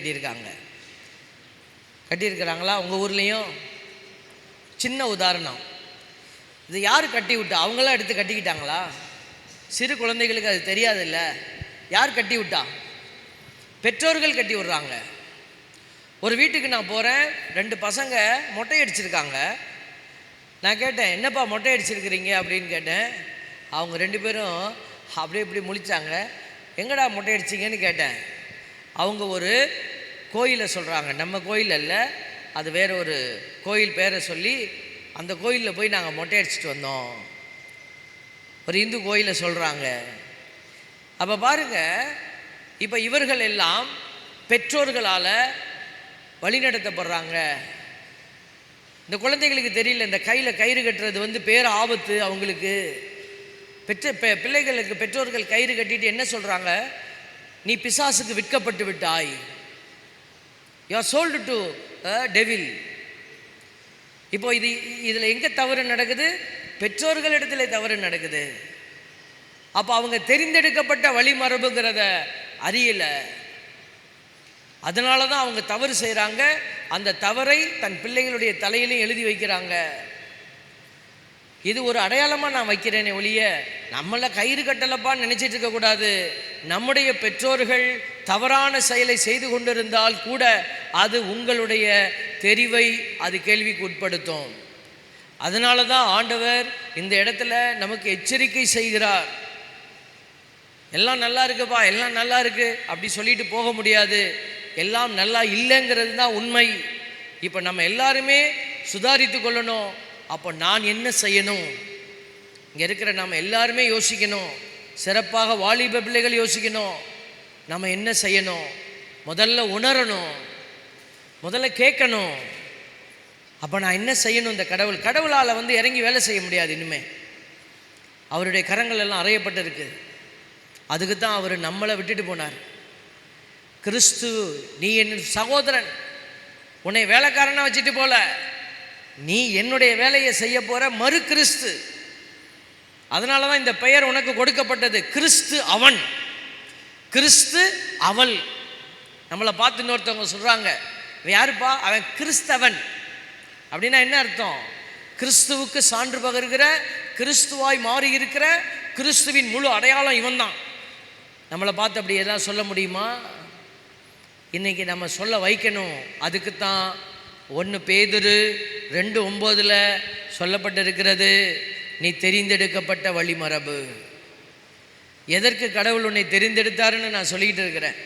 கட்டியிருக்கிறாங்களா உங்கள் ஊர்லேயும்? சின்ன உதாரணம், இது யார் கட்டி விட்டா? அவங்களாம் எடுத்து கட்டிக்கிட்டாங்களா? சிறு குழந்தைகளுக்கு அது தெரியாதில்ல. யார் கட்டி விட்டா? பெற்றோர்கள் கட்டி விடுறாங்க. ஒரு வீட்டுக்கு நான் போகிறேன், 2 பசங்க மொட்டை அடிச்சிருக்காங்க. நான் கேட்டேன், என்னப்பா மொட்டை அடிச்சிருக்கிறீங்க அப்படின்னு கேட்டேன். அவங்க 2 பேரும் அப்படியே இப்படி முழிச்சாங்க. எங்கடா மொட்டை அடிச்சிங்கன்னு கேட்டேன். அவங்க ஒரு கோயிலை சொல்கிறாங்க, நம்ம கோயில் அல்ல, அது வேறு ஒரு கோயில் பேரை சொல்லி, அந்த கோயிலில் போய் நாங்கள் மொட்டை அடிச்சிட்டு வந்தோம், ஒரு இந்து கோயிலை சொல்கிறாங்க. அப்போ பாருங்கள், இப்போ இவர்கள் எல்லாம் பெற்றோர்களால் வழிநடத்தப்படுறாங்க. இந்த குழந்தைகளுக்கு தெரியல, இந்த கையில் கயிறு கட்டுறது வந்து பேர் ஆபத்து அவங்களுக்கு. பிள்ளைகளுக்கு பெற்றோர்கள் கயிறு கட்டிட்டு என்ன சொல்கிறாங்க? நீ பிசாசுக்கு விற்கப்பட்டு விட்டாய், you are sold to devil. இப்போ இதில் எங்கே தவறு நடக்குது? பெற்றோர்களிடத்தில் தவறு நடக்குது. அப்போ அவங்க தெரிந்தெடுக்கப்பட்ட வழிமரபுங்கிறத அறியலை. அதனால தான் அவங்க தவறு செய்கிறாங்க. அந்த தவறை தன் பிள்ளைகளுடைய தலையிலையும் எழுதி வைக்கிறாங்க. இது ஒரு அடையாளமாக நான் வைக்கிறேனே ஒழிய, நம்மளை கயிறு கட்டலப்பான்னு நினச்சிட்டு இருக்கக்கூடாது. நம்முடைய பெற்றோர்கள் தவறான செயலை செய்து கொண்டிருந்தால் கூட அது உங்களுடைய தெரிவை அது கேள்விக்கு உட்படுத்தும். அதனால தான் ஆண்டவர் இந்த இடத்துல நமக்கு எச்சரிக்கை செய்கிறார். எல்லாம் நல்லா இருக்குப்பா, எல்லாம் நல்லா இருக்கு அப்படி சொல்லிட்டு போக முடியாது. எல்லாம் நல்லா இல்லைங்கிறது தான் உண்மை. இப்போ நம்ம எல்லாருமே சுதாரித்து கொள்ளணும். அப்போ நான் என்ன செய்யணும்? இங்கே இருக்கிற நம்ம எல்லாருமே யோசிக்கணும். சிறப்பாக வாலிப பிள்ளைகள் யோசிக்கணும். நம்ம என்ன செய்யணும்? முதல்ல உணரணும், முதல்ல கேட்கணும். அப்போ நான் என்ன செய்யணும்? இந்த கடவுளால் வந்து இறங்கி வேலை செய்ய முடியாது. இனிமேல் அவருடைய கரங்கள் எல்லாம் அறையப்பட்டிருக்கு. அதுக்கு தான் அவர் நம்மளை விட்டுட்டு போனார். கிறிஸ்து, நீ என் சகோதரன், உன்னை வேலைக்காரனா வச்சுட்டு போல, நீ என்னுடைய வேலையை செய்ய போகிற மறு கிறிஸ்து. அதனால தான் இந்த பெயர் உனக்கு கொடுக்கப்பட்டது. கிறிஸ்து அவன், கிறிஸ்து அவள். நம்மளை பார்த்து இன்னொருத்தவங்க சொல்கிறாங்க, யாருப்பா அவன்? கிறிஸ்தவன். அப்படின்னா என்ன அர்த்தம்? கிறிஸ்துவுக்கு சான்று பகர்கிற, கிறிஸ்துவாய் மாறி இருக்கிற, கிறிஸ்துவின் முழு அடையாளம் இவன் தான். நம்மளை பார்த்து அப்படி எல்லாம் சொல்ல முடியுமா? இன்றைக்கி நம்ம சொல்ல வைக்கணும். அதுக்கு தான் 1 பேதுரு 2:9 சொல்லப்பட்டிருக்கிறது, நீ தெரிந்தெடுக்கப்பட்ட வழிமரபு. எதற்கு கடவுள் உன்னை தெரிந்தெடுத்தாருன்னு நான் சொல்லிக்கிட்டு இருக்கிறேன்.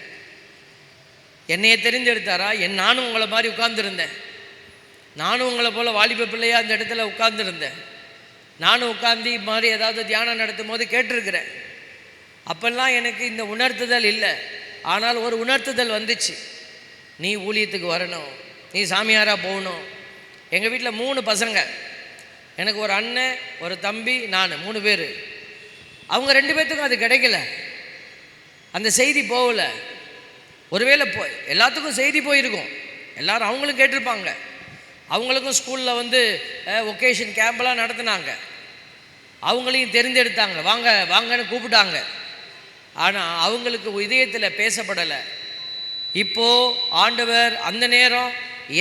என்னைய தெரிந்தெடுத்தாரா? நானும் உங்களை மாதிரி உட்கார்ந்துருந்தேன். நானும் உங்களை போல் வாலிப பிள்ளையாக அந்த இடத்துல உட்கார்ந்துருந்தேன். நானும் உட்கார்ந்து மாதிரி ஏதாவது தியானம் நடத்தும் போது கேட்டிருக்கிறேன். அப்பெல்லாம் எனக்கு இந்த உணர்த்துதல் இல்லை. ஆனால் ஒரு உணர்த்துதல் வந்துச்சு, நீ ஊழியத்துக்கு வரணும், நீ சாமியாராக போகணும். எங்கள் வீட்டில் 3 பசங்க, எனக்கு ஒரு அண்ணன், ஒரு தம்பி, நான், 3 பேர். அவங்க 2 பேர்த்துக்கும் அது கிடைக்கல, அந்த செய்தி போகலை. ஒருவேளை எல்லாத்துக்கும் செய்தி போயிருக்கும், எல்லோரும் அவங்களும் கேட்டிருப்பாங்க. அவங்களுக்கும் ஸ்கூலில் வந்து ஒகேஷன் கேம்பெல்லாம் நடத்தினாங்க, அவங்களையும் தெரிந்தெடுத்தாங்க, வாங்க வாங்கன்னு கூப்பிட்டாங்க. ஆனால் அவங்களுக்கு இதயத்தில் பேசப்படலை. இப்போது ஆண்டவர் அந்த நேரம்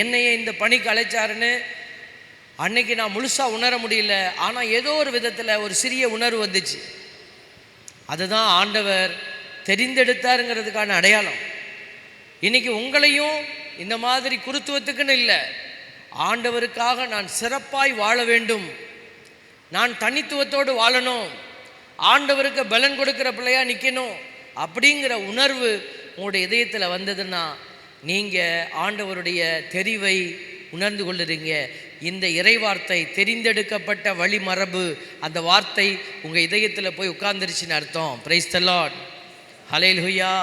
என்னையை இந்த பணிக்கு அழைச்சாருன்னு அன்னைக்கு நான் முழுசாக உணர முடியல. ஆனால் ஏதோ ஒரு விதத்தில் ஒரு சிறிய உணர்வு வந்துச்சு. அதுதான் ஆண்டவர் தெரிந்தெடுத்தாருங்கிறதுக்கான அடையாளம். இன்றைக்கி உங்களையும் இந்த மாதிரி குருத்துவத்துக்குன்னு இல்லை, ஆண்டவருக்காக நான் சிறப்பாய் வாழ வேண்டும், நான் தனித்துவத்தோடு வாழணும், ஆண்டவருக்கு பலன் கொடுக்குற பிள்ளையாக நிற்கணும் அப்படிங்கிற உணர்வு உங்களுடைய இதயத்தில் வந்ததுன்னா நீங்கள் ஆண்டவருடைய தெரிவை உணர்ந்து கொள்ளுறீங்க. இந்த இறைவார்த்தை தெரிந்தெடுக்கப்பட்ட வழிமரபு, அந்த வார்த்தை உங்கள் இதயத்தில் போய் உட்கார்ந்துருச்சுன்னு அர்த்தம். பிரைஸ் தி லார்ட், ஹல்லேலூயா.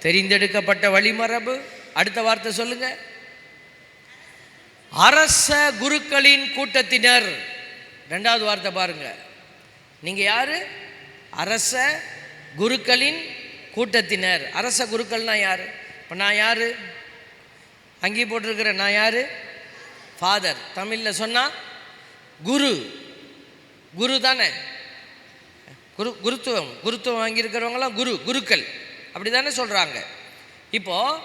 தெரிந்தெடுக்கப்பட்ட வழிமரபு. அடுத்த வார்த்தை சொல்லுங்க. அரச குருக்களின் கூட்டத்தினர். ரெண்டாவது வார்த்தை பாருங்க. நீங்க யாரு? அரச குருக்களின் கூட்டத்தினர். அரச குருக்கள்னா யாரு? இப்போ நான் யாரு? அங்கே போட்டிருக்கிற நான் யாரு? ஃபாதர். தமிழில் சொன்னால் குரு. குரு தானே, குருத்துவம் வாங்கியிருக்கிறவங்களாம் குருக்கள் அப்படி தானே சொல்கிறாங்க. இப்போது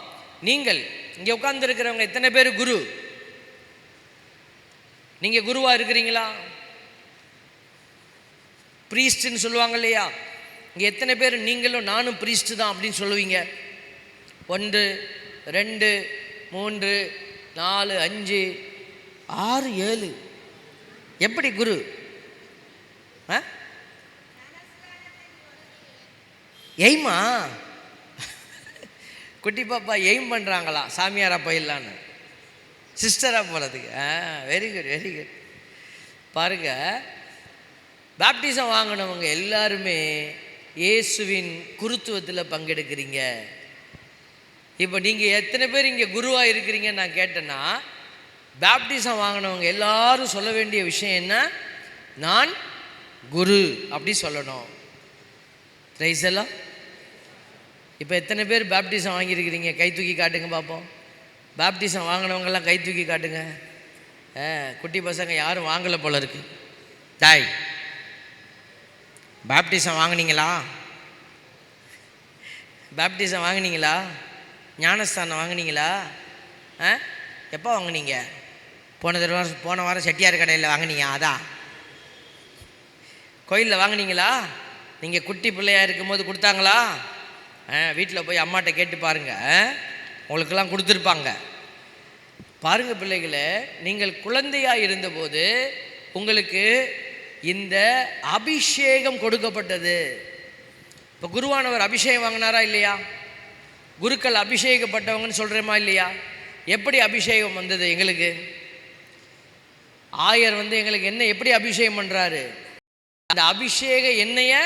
நீங்கள் இங்கே உட்கார்ந்துருக்கிறவங்க எத்தனை பேர் குரு? நீங்கள் குருவாக இருக்கிறீங்களா? ப்ரீஸ்ட்னு சொல்லுவாங்க இல்லையா? இங்கே எத்தனை பேர் நீங்களும் நானும் ப்ரீஸ்ட்டு தான் அப்படின்னு சொல்லுவீங்க? 1 2 3 4 5 6 7. எப்படி குரு? எய்மா? குட்டி பாப்பா எய்ம் பண்ணுறாங்களா சாமியாராக போயிடலான்னு, சிஸ்டராக போகிறதுக்கு? Very good, very good. பாருங்கள், பேப்டிசம் வாங்கினவங்க எல்லாருமே இயேசுவின் குருத்துவத்தில் பங்கெடுக்கிறீங்க. இப்போ நீங்கள் எத்தனை பேர் இங்கே குருவாக இருக்கிறீங்கன்னு நான் கேட்டேன்னா, பேப்டிசம் வாங்கினவங்க எல்லாரும் சொல்ல வேண்டிய விஷயம் என்ன? நான் குரு அப்படி சொல்லணும். பிரைஸ் எல்லாம். இப்போ எத்தனை பேர் பேப்டிசம் வாங்கியிருக்கிறீங்க? கை தூக்கி காட்டுங்க பார்ப்போம். பேப்டிசம் வாங்கினவங்கெல்லாம் கை தூக்கி காட்டுங்க. குட்டி பசங்க யாரும் வாங்கலை போல இருக்கு. தாய், பேப்டிசம் வாங்கினீங்களா? பேப்டிசம் வாங்கினீங்களா? ஞானஸ்தானம் வாங்கினீங்களா? எப்போ வாங்கினீங்க? போன வாரம் செட்டியார் கடையில் வாங்கினீங்க. அதான் கோயிலில் வாங்கினீங்களா? நீங்கள் குட்டி பிள்ளையாக இருக்கும்போது கொடுத்தாங்களா? வீட்டில் போய் அம்மாட்ட கேட்டு பாருங்கள், உங்களுக்கெல்லாம் கொடுத்துருப்பாங்க. பாருங்கள் பிள்ளைகளே, நீங்கள் குழந்தையாக இருந்தபோது உங்களுக்கு இந்த அபிஷேகம் கொடுக்கப்பட்டது. இப்போ குருவானவர் அபிஷேகம் வாங்கினாரா இல்லையா? குருக்கள் அபிஷேகப்பட்டவங்கன்னு சொல்கிறோமா இல்லையா? எப்படி அபிஷேகம் வந்தது எங்களுக்கு? ஆயர் எங்களுக்கு என்ன எப்படி அபிஷேகம் பண்ணுறாரு? அந்த அபிஷேக எண்ணெயை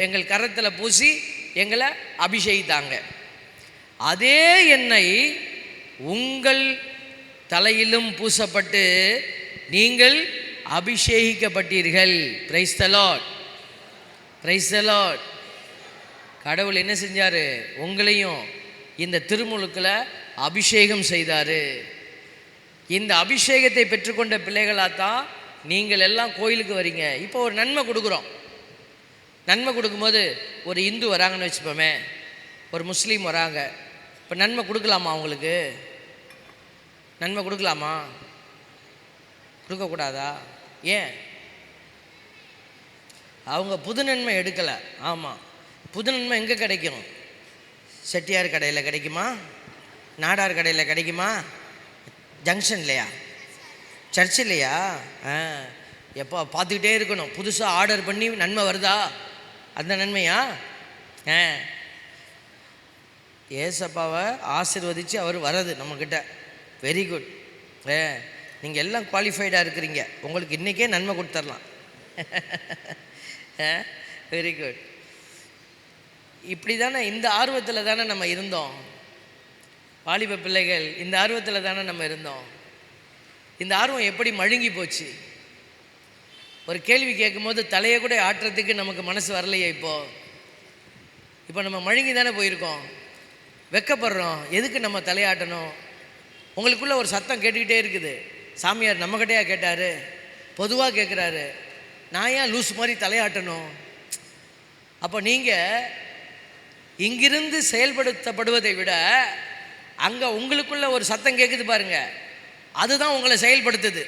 எங்கள் கரத்தில் பூசி எங்களை அபிஷேகித்தாங்க. அதே எண்ணெய் உங்கள் தலையிலும் பூசப்பட்டு நீங்கள் அபிஷேகிக்கப்பட்டீர்கள். Praise the Lord, praise the Lord. கடவுள் என்ன செஞ்சார்? உங்களையும் இந்த திருமுழுக்கில் அபிஷேகம் செய்தார். இந்த அபிஷேகத்தை பெற்றுக்கொண்ட பிள்ளைகளாக தான் நீங்கள் எல்லாம் கோயிலுக்கு வரீங்க. இப்போ ஒரு நன்மை கொடுக்குறோம். நன்மை கொடுக்கும்போது ஒரு இந்து வராங்கன்னு வச்சுப்போமே, ஒரு முஸ்லீம் வராங்க. இப்போ நன்மை கொடுக்கலாமா? அவங்களுக்கு நன்மை கொடுக்கலாமா? கொடுக்கக்கூடாதா? ஏன்? அவங்க புது நன்மை எடுக்கலை. ஆமாம், புது நன்மை எங்கே கிடைக்கும்? செட்டியார் கடையில் கிடைக்குமா? நாடார் கடையில் கிடைக்குமா? ஜங்ஷன் இல்லையா? சர்ச் இல்லையா? எப்போ பார்த்துக்கிட்டே இருக்கணும், புதுசாக ஆர்டர் பண்ணி நன்மை வருதா? அந்த நன்மையா? ஏசப்பாவை ஆசீர்வதித்து அவர் வர்றது நம்மக்கிட்ட. Very good. நீங்கள் எல்லாம் குவாலிஃபைடாக இருக்கிறீங்க. உங்களுக்கு இன்றைக்கே நன்மை கொடுத்துடலாம். Very good. இப்படி தானே, இந்த ஆர்வத்தில் தானே நம்ம இருந்தோம். வாலிப பிள்ளைகள், இந்த ஆர்வத்தில் தானே நம்ம இருந்தோம். இந்த ஆர்வம் எப்படி மழுங்கி போச்சு? ஒரு கேள்வி கேட்கும்போது தலையை கூட ஆட்டுறதுக்கு நமக்கு மனசு வரலையே. இப்போ நம்ம மழுங்கி தானே போயிருக்கோம், வெக்கப்படுறோம். எதுக்கு நம்ம தலையாட்டணும்? உங்களுக்குள்ள ஒரு சத்தம் கேட்டுக்கிட்டே இருக்குது. சாமியார் நம்மக்கிட்டையா கேட்டார்? பொதுவாக கேட்குறாரு. நான் ஏன் லூஸ் மாதிரி தலையாட்டணும்? அப்போ நீங்கள் இங்கிருந்து செயல்படுத்தப்படுவதை விட அங்கே உங்களுக்குள்ள ஒரு சத்தம் கேட்குது பாருங்க, அதுதான் உங்களை செயல்படுத்துது.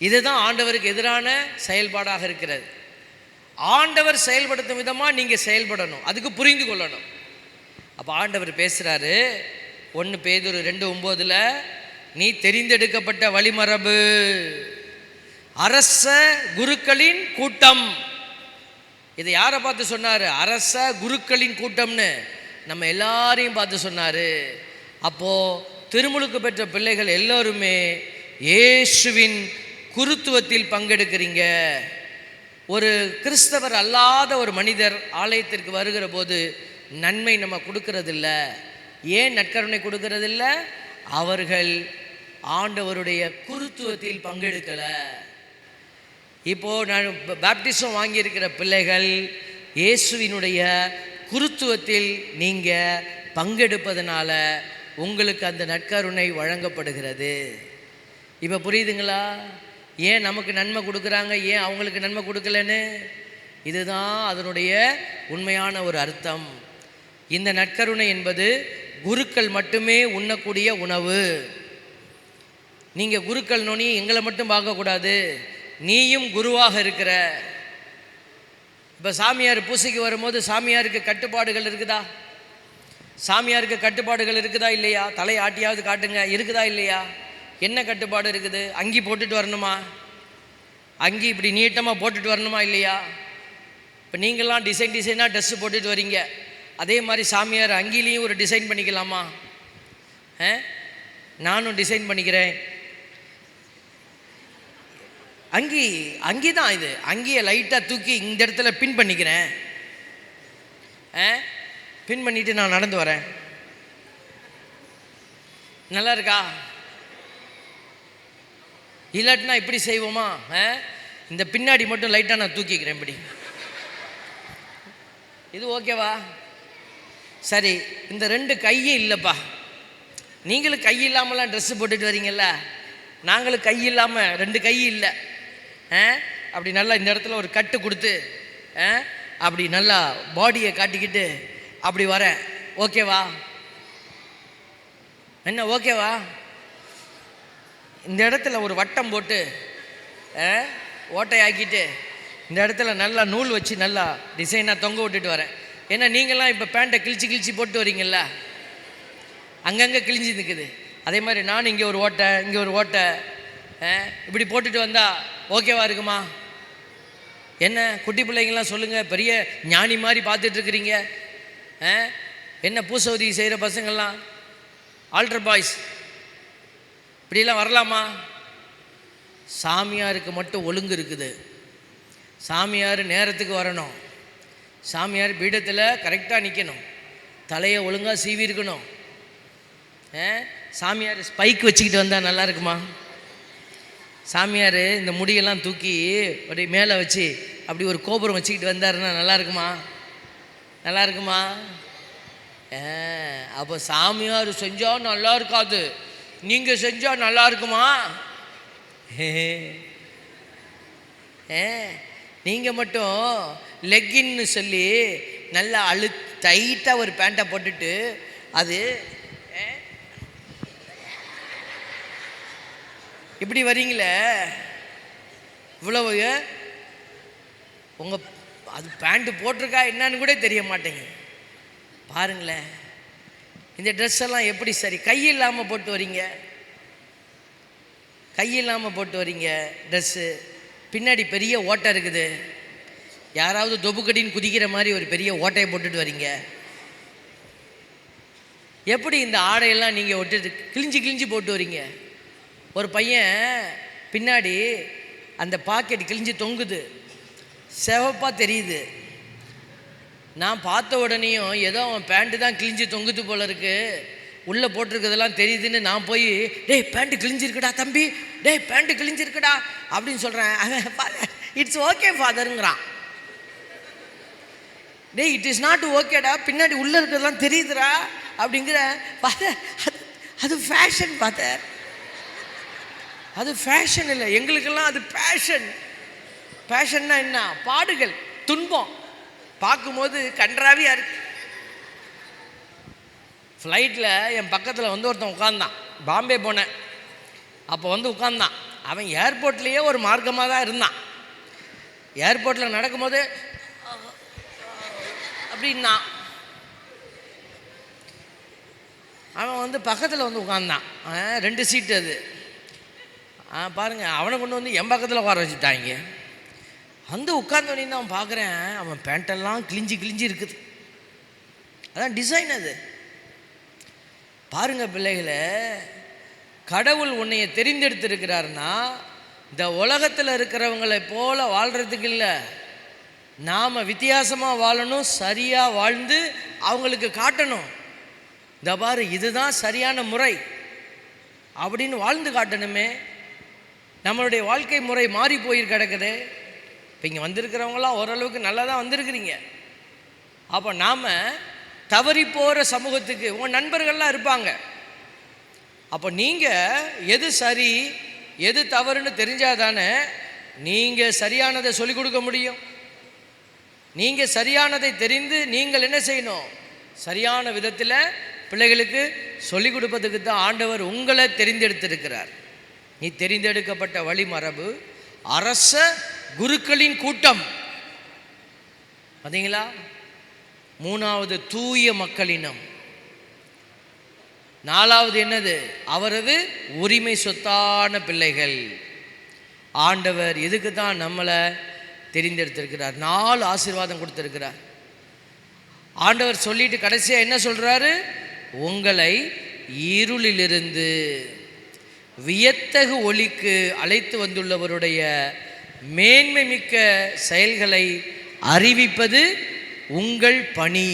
இதுதான் ஆண்டவருக்கு எதிரான செயல்பாடாக இருக்கிறது. ஆண்டவர் செயல்படுத்தும் விதமாக நீங்கள் செயல்படணும், அதுக்கு புரிந்து கொள்ளணும். அப்போ ஆண்டவர் பேசுகிறாரு, 1 பேதுரு 2:9 நீ தெரிந்தெடுக்கப்பட்ட வழிமரபு, அரச குருக்களின் கூட்டம். இதை யாரை பார்த்து சொன்னார்? அரச குருக்களின் கூட்டம்னு நம்ம எல்லாரையும் பார்த்து சொன்னார். அப்போது திருமுழுக்கு பெற்ற பிள்ளைகள் எல்லோருமே இயேசுவின் குருத்துவத்தில் பங்கெடுக்கிறீங்க. ஒரு கிறிஸ்தவர் அல்லாத ஒரு மனிதர் ஆலயத்திற்கு வருகிற போது நன்மை நம்ம கொடுக்கறதில்ல. ஏன் நற்கருணை கொடுக்கறதில்ல? அவர்கள் ஆண்டவருடைய குருத்துவத்தில் பங்கெடுக்கலை. இப்போது நான் பேப்டிசம் வாங்கியிருக்கிற பிள்ளைகள் இயேசுவினுடைய குருத்துவத்தில் நீங்கள் பங்கெடுப்பதனால உங்களுக்கு அந்த நற்கருணை வழங்கப்படுகிறது. இப்போ புரியுதுங்களா? ஏன் நமக்கு நன்மை கொடுக்குறாங்க, ஏன் அவங்களுக்கு நன்மை கொடுக்கலன்னு? இதுதான் அதனுடைய உண்மையான ஒரு அர்த்தம். இந்த நற்கருணை என்பது குருக்கள் மட்டுமே உண்ணக்கூடிய உணவு. நீங்கள் குருக்கள் நோனி எங்களை மட்டும் பார்க்கக்கூடாது, நீயும் குருவாக இருக்கிற. இப்போ சாமியார் பூசைக்கு வரும்போது சாமியாருக்கு கட்டுப்பாடுகள் இருக்குதா? சாமியாருக்கு கட்டுப்பாடுகள் இருக்குதா இல்லையா? தலை ஆட்டியாவது காட்டுங்க, இருக்குதா இல்லையா? என்ன கட்டுப்பாடு இருக்குது? அங்கி போட்டுட்டு வரணுமா? அங்கி இப்படி நீட்டமாக போட்டுட்டு வரணுமா இல்லையா? இப்போ நீங்கள்லாம் டிசைனாக ட்ரெஸ்ஸு போட்டுட்டு வரீங்க, அதே மாதிரி சாமியார் அங்கிலையும் ஒரு டிசைன் பண்ணிக்கலாமா? நானும் டிசைன் பண்ணிக்கிறேன். அங்கி தான் இது. அங்கியை லைட்டாக தூக்கி இந்த இடத்துல பின் பண்ணிக்கிறேன். பின் பண்ணிவிட்டு நான் நடந்து வரேன். நல்லா இருக்கா? இல்லாட்டினா இப்படி செய்வோமா? இந்த பின்னாடி மட்டும் லைட்டாக நான் தூக்கிக்கிறேன் இப்படி. இது ஓகேவா? சரி, இந்த 2 கையும் இல்லைப்பா. நீங்களும் கை இல்லாமலாம் ட்ரெஸ்ஸு போட்டுட்டு வரீங்கல்ல, நாங்களும் கை இல்லாமல் 2 கை இல்லை. அப்படி நல்லா இந்த இடத்துல ஒரு கட்டு கொடுத்து அப்படி நல்லா பாடியை காட்டிக்கிட்டு அப்படி வரேன். ஓகேவா? என்ன ஓகேவா? இந்த இடத்துல ஒரு வட்டம் போட்டு ஓட்டையாக்கிட்டு இந்த இடத்துல நல்லா நூல் வச்சு நல்லா டிசைனாக தொங்க விட்டுட்டு வரேன். ஏன்னா நீங்களாம் இப்போ பேண்ட்டை கிழிச்சி போட்டு வரீங்கல்ல, அங்கங்கே கிழிஞ்சி நிற்குது. அதே மாதிரி நான் இங்கே ஒரு ஓட்டை, இங்கே ஒரு ஓட்டை, இப்படி போட்டுட்டு வந்தால் ஓகேவா இருக்குமா? என்ன குட்டி பிள்ளைங்களாம் சொல்லுங்கள், பெரிய ஞானி மாதிரி பார்த்துட்ருக்குறீங்க. என்ன பூசவதி செய்கிற பசங்கள்லாம், ஆல்டர் பாய்ஸ், இப்படிலாம் வரலாமா? சாமியாருக்கு மட்டும் ஒழுங்கு இருக்குது. சாமியார் நேரத்துக்கு வரணும், சாமியார் பீடத்தில் கரெக்டாக நிற்கணும், தலையை ஒழுங்காக சீவி இருக்கணும். சாமியார் ஸ்பைக் வச்சுக்கிட்டு வந்தால் நல்லா இருக்குமா? சாமியார் இந்த முடியெல்லாம் தூக்கி அப்படி மேலே வச்சு அப்படி ஒரு கோபுரம் வச்சுக்கிட்டு வந்தாருன்னா நல்லா இருக்குமா? நல்லா இருக்குமா? அப்போ சாமியார் செஞ்சால் நல்லா இருக்காது, நீங்கள் செஞ்சால் நல்லா இருக்குமா? நீங்கள் மட்டும் லெக்கின்னு சொல்லி நல்லா டைட்டாக ஒரு பேண்ட்டை போட்டுட்டு அது இப்படி வரீங்களே, இவ்வளவு உங்கள் அது பேண்ட்டு போட்டிருக்கா என்னன்னு கூட தெரிய மாட்டேங்க. பாருங்களேன் இந்த ட்ரெஸ் எல்லாம் எப்படி சரி கை இல்லாமல் போட்டு வரீங்க, கை இல்லாமல் போட்டு வரீங்க ட்ரெஸ்ஸு. பின்னாடி பெரிய ஓட்டை இருக்குது, யாராவது தொபுக்கடின்னு குதிக்கிற மாதிரி ஒரு பெரிய ஓட்டையை போட்டுட்டு வரீங்க. எப்படி இந்த ஆடையெல்லாம் நீங்கள் விட்டுட்டு கிழிஞ்சி போட்டு வரீங்க? ஒரு பையன் பின்னாடி அந்த பாக்கெட் கிழிஞ்சி தொங்குது, சிவப்பாக தெரியுது. நான் பார்த்த உடனேயும் ஏதோ அவன் பேண்ட்டு தான் கிழிஞ்சி தொங்குது போல இருக்குது, உள்ளே போட்டிருக்கிறதெல்லாம் தெரியுதுன்னு நான் போய் டேய் பேண்ட்டு கிழிஞ்சிருக்குடா தம்பி, டேய் பேண்ட்டு கிழிஞ்சிருக்குடா அப்படின்னு சொல்கிறேன். அவன் இட்ஸ் ஓகே ஃபாதருங்கிறான். டேய் இட் இஸ் நாட் ஓகேடா, பின்னாடி உள்ளே இருக்கிறதெல்லாம் தெரியுதுடா அப்படிங்கிற. ஃபாதர் அது ஃபேஷன் ஃபாதர், அது ஃபேஷன் இல்லை, எங்களுக்கெல்லாம் அது பேஷன். பேஷன்னா என்ன? பாடுகள், துன்பம் பார்க்கும்போது கன்றாவியாக இருக்கு. ஃப்ளைட்டில் என் பக்கத்தில் ஒருத்தன் உட்காந்தான், பாம்பே போனேன் அப்போ உட்காந்தான். அவன் ஏர்போர்ட்லேயே ஒரு மார்க்கமாக தான் இருந்தான். ஏர்போர்ட்டில் நடக்கும்போது அப்படின்னா அவன் வந்து பக்கத்தில் வந்து உட்காந்தான். 2 சீட்டு அது. பாருங்கள், அவனை கொண்டு வந்து என் பக்கத்தில் உட்கார வச்சுட்டாங்க. அந்த உட்கார்ந்தோடனே தான் அவன் பார்க்குறேன், அவன் பேண்ட்டெல்லாம் கிழிஞ்சி இருக்குது. அதான் டிசைன் அது. பாருங்கள் பிள்ளைகளை, கடவுள் உன்னைய தெரிந்தெடுத்திருக்கிறாருன்னா இந்த உலகத்தில் இருக்கிறவங்களை போல வாழ்கிறதுக்கு இல்லை, நாம் வித்தியாசமாக வாழணும், சரியாக வாழ்ந்து அவங்களுக்கு காட்டணும். இந்த பாரு, இதுதான் சரியான முறை அப்படின்னு வாழ்ந்து காட்டணுமே. நம்மளுடைய வாழ்க்கை முறை மாறி போயிரு கிடக்குது. இப்போ இங்கே வந்திருக்கிறவங்களாம் ஓரளவுக்கு நல்லா தான் வந்திருக்கிறீங்க. அப்போ நாம் தவறி போகிற சமூகத்துக்கு உங்கள் நண்பர்கள்லாம் இருப்பாங்க. அப்போ நீங்கள் எது சரி எது தவறுன்னு தெரிஞ்சால் தானே நீங்கள் சரியானதை சொல்லிக் கொடுக்க முடியும். நீங்கள் சரியானதை தெரிந்து நீங்கள் என்ன செய்யணும்? சரியான விதத்தில் பிள்ளைகளுக்கு சொல்லிக் கொடுப்பதுக்கு தான் ஆண்டவர் உங்களை தெரிந்தெடுத்திருக்கிறார். நீ தெரிந்தெடுக்கப்பட்ட வழிமரபு, அரச குருக்களின் கூட்டம். பார்த்தீங்களா? 3வது தூய மக்களினம். 4வது என்னது? அவரது உரிமை சொத்தான பிள்ளைகள். ஆண்டவர் எதுக்கு தான் நம்மளை தெரிந்தெடுத்திருக்கிறார்? 4 ஆசீர்வாதம் கொடுத்திருக்கிறார். ஆண்டவர் சொல்லிட்டு கடைசியாக என்ன சொல்கிறாரு? உங்களை இருளிலிருந்து வியத்தகு ஒளிக்கு அழைத்து வந்துள்ளவருடைய மேன்மை மிக்க செயல்களை அறிவிப்பது உங்கள் பணி.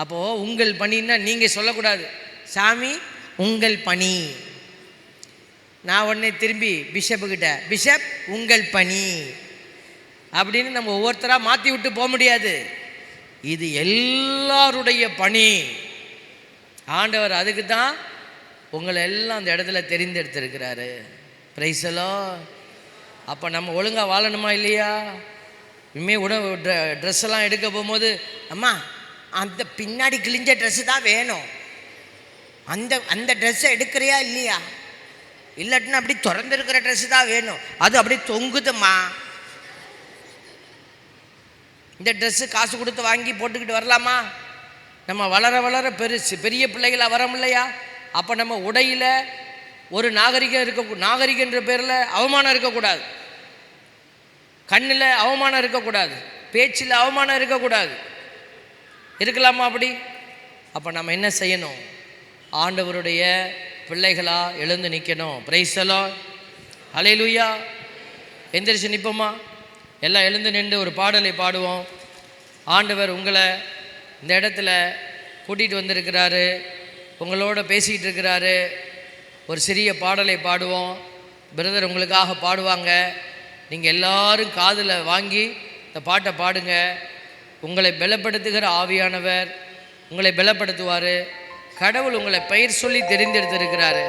அப்போது உங்கள் பணின்னா நீங்கள் சொல்லக்கூடாது, சாமி உங்கள் பணி. நான் உடனே திரும்பி பிஷப்புக்கிட்ட, பிஷப் உங்கள் பணி அப்படின்னு நம்ம ஒவ்வொருத்தராக மாற்றி விட்டு போக முடியாது. இது எல்லாருடைய பணி. ஆண்டவர் அதுக்கு தான் உங்களை எல்லாம் அந்த இடத்துல தெரிந்தெடுத்திருக்கிறாரு. Price the Lord. அப்போ நம்ம ஒழுங்காக வாழணுமா இல்லையா? இனிமேல் ட்ரெஸ்ஸெல்லாம் எடுக்க போகும்போது, அம்மா அந்த பின்னாடி கிழிஞ்ச ட்ரெஸ்ஸு தான் வேணும், அந்த ட்ரெஸ்ஸை எடுக்கிறியா இல்லையா? இல்லாட்டினா அப்படி திறந்துருக்கிற ட்ரெஸ்ஸு தான் வேணும், அது அப்படி தொங்குதும்மா, இந்த ட்ரெஸ்ஸு காசு கொடுத்து வாங்கி போட்டுக்கிட்டு வரலாமா? நம்ம வளர வளர பெரிய பிள்ளைகளாக வரோம் இல்லையா? அப்போ நம்ம உடையில் ஒரு நாகரிகன்ற பேரில் அவமானம் இருக்கக்கூடாது, கண்ணில் அவமானம் இருக்கக்கூடாது, பேச்சில் அவமானம் இருக்கக்கூடாது. இருக்கலாமா அப்படி? அப்போ நம்ம என்ன செய்யணும்? ஆண்டவருடைய பிள்ளைகளாக எழுந்து நிற்கணும். Praise the Lord. ஹல்லேலூயா. எந்திரிச்சு நிற்போமா? எல்லாம் எழுந்து நின்று ஒரு பாடலை பாடுவோம். ஆண்டவர் உங்களை இந்த இடத்துல கூட்டிகிட்டு வந்திருக்கிறாரு, உங்களோட பேசிகிட்டு இருக்கிறாரு. ஒரு சிறிய பாடலை பாடுவோம். பிரதர் உங்களுக்காக பாடுவாங்க. நீங்கள் எல்லாரும் காதில் வாங்கி இந்த பாட்டை பாடுங்க. உங்களை பலப்படுத்துகிற ஆவியானவர் உங்களை பலப்படுத்துவார். கடவுள் உங்களை பெயர் சொல்லி தெரிந்தெடுத்திருக்கிறாரு.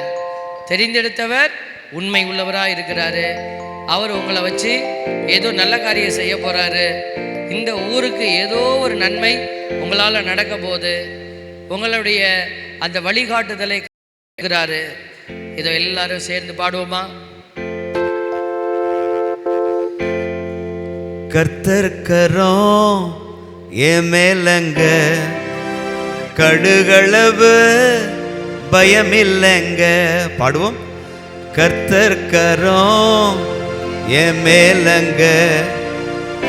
தெரிந்தெடுத்தவர் உண்மை உள்ளவராக இருக்கிறாரு. அவர் உங்களை வச்சு ஏதோ நல்ல காரியம் செய்ய போகிறாரு. இந்த ஊருக்கு ஏதோ ஒரு நன்மை உங்களால் நடக்க போகுது. உங்களுடைய அந்த வழிகாட்டுதலை இருக்கிறாரு. இதோ எல்லாரும் சேர்ந்து பாடுவோமா? கர்த்தர் கரம் என் மேலங்க, கடுகளவு பயமில்லைங்க. பாடுவோம். கர்த்தர் கரம் என் மேலங்க,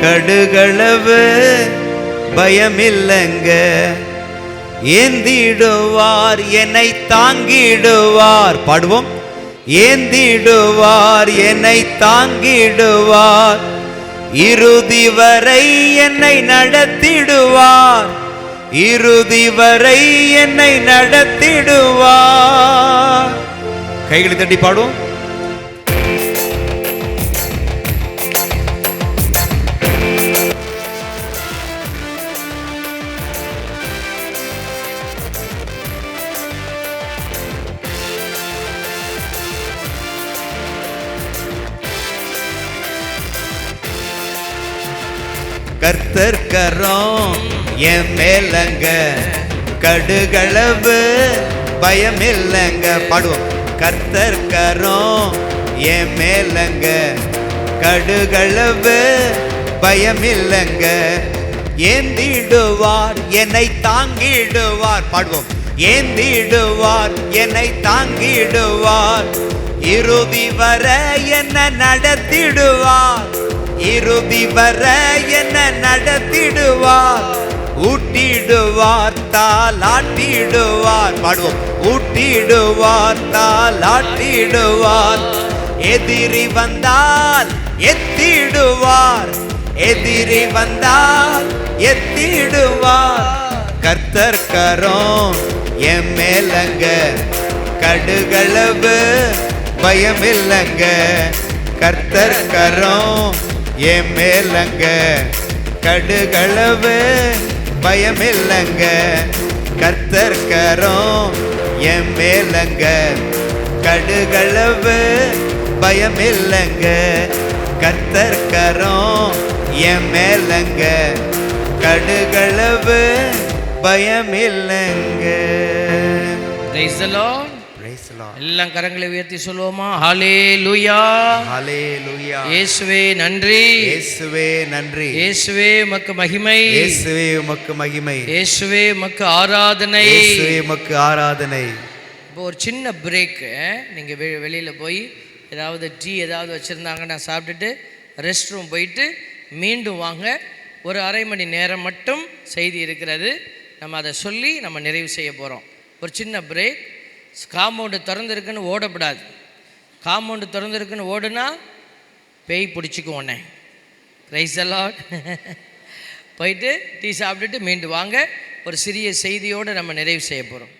கடுகளவு பயமில்லைங்க. ஏந்திடுவார் என்னை தாங்கிடுவார். பாடுவோம். ஏந்திடுவார் என்னை தாங்கிடுவார், இறுதி வரை என்னை நடத்திடுவார், இறுதி வரை என்னை நடத்திடுவார். கைகளை தட்டி பாடுவோம். கர்த்தர் கரம் என் மேலங்க, கடுகளவு பயமில்லைங்க. பாடுவோம். கர்த்தர் கரம் என் மேலங்க, கடுகளவு பயமில்லைங்க. ஏந்திடுவார் என்னை தாங்கிடுவார். பாடுவோம். ஏந்திடுவார், என்னை தாங்கிடுவார், இறுதி வர என்ன நடத்திடுவார், இறுதி வர என்ன நடத்திடுவார், ஊட்டிடுவார், தாலாட்டிடுவார். பாடுவோம். ஊட்டிடுவார், தாலாட்டிடுவார், எதிரி வந்தால் எத்திடுவார், எதிரி வந்தால் எத்திடுவார். கர்த்தர் கரம் என் மேலங்க, கடுகளவு பயமில்லைங்க. கர்த்தர் கரம் என் மேலங்க, கடுகளவு பயமில்லைங்க. கர்த்தர் கரம் என் மேலங்க, கடுகளவு பயமில்லைங்க. கர்த்தர் கரம் என் மேலங்க, கடுகளவு பயமில்லைங்க. Praise the Lord. Praise the Lord. எல்லாம் கரங்களை உயர்த்தி சொல்லுவோமா? ஹalleluya, ஹalleluya. இயேசுவே நன்றி, இயேசுவே நன்றி, இயேசுவே உமக்கு மகிமை, இயேசுவே உமக்கு மகிமை, இயேசுவே உமக்கு ஆராதனை, இயேசுவே உமக்கு ஆராதனை. இப்போ ஒரு சின்ன பிரேக்கு. நீங்கள் வெளியில் போய் ஏதாவது டீ ஏதாவது வச்சுருந்தாங்கன்னா சாப்பிட்டுட்டு ரெஸ்ட் ரூம் போயிட்டு மீண்டும் வாங்க. ஒரு அரை மணி நேரம் மட்டும் செய்தி இருக்கிறது. நம்ம அதை சொல்லி நம்ம நிறைவு செய்ய போகிறோம். ஒரு சின்ன பிரேக். காம்பவுண்டு திறந்துருக்குன்னு ஓடக்கூடாது. காம்பவுண்டு திறந்துருக்குன்னு ஓடுனா பேய் பிடிச்சிக்கும் உடனே. Price the Lord. போயிட்டு டீ சாப்பிட்டுட்டு மீண்டும் வாங்க. ஒரு சிறிய செய்தியோடு நம்ம நிறைவு செய்ய போகிறோம்.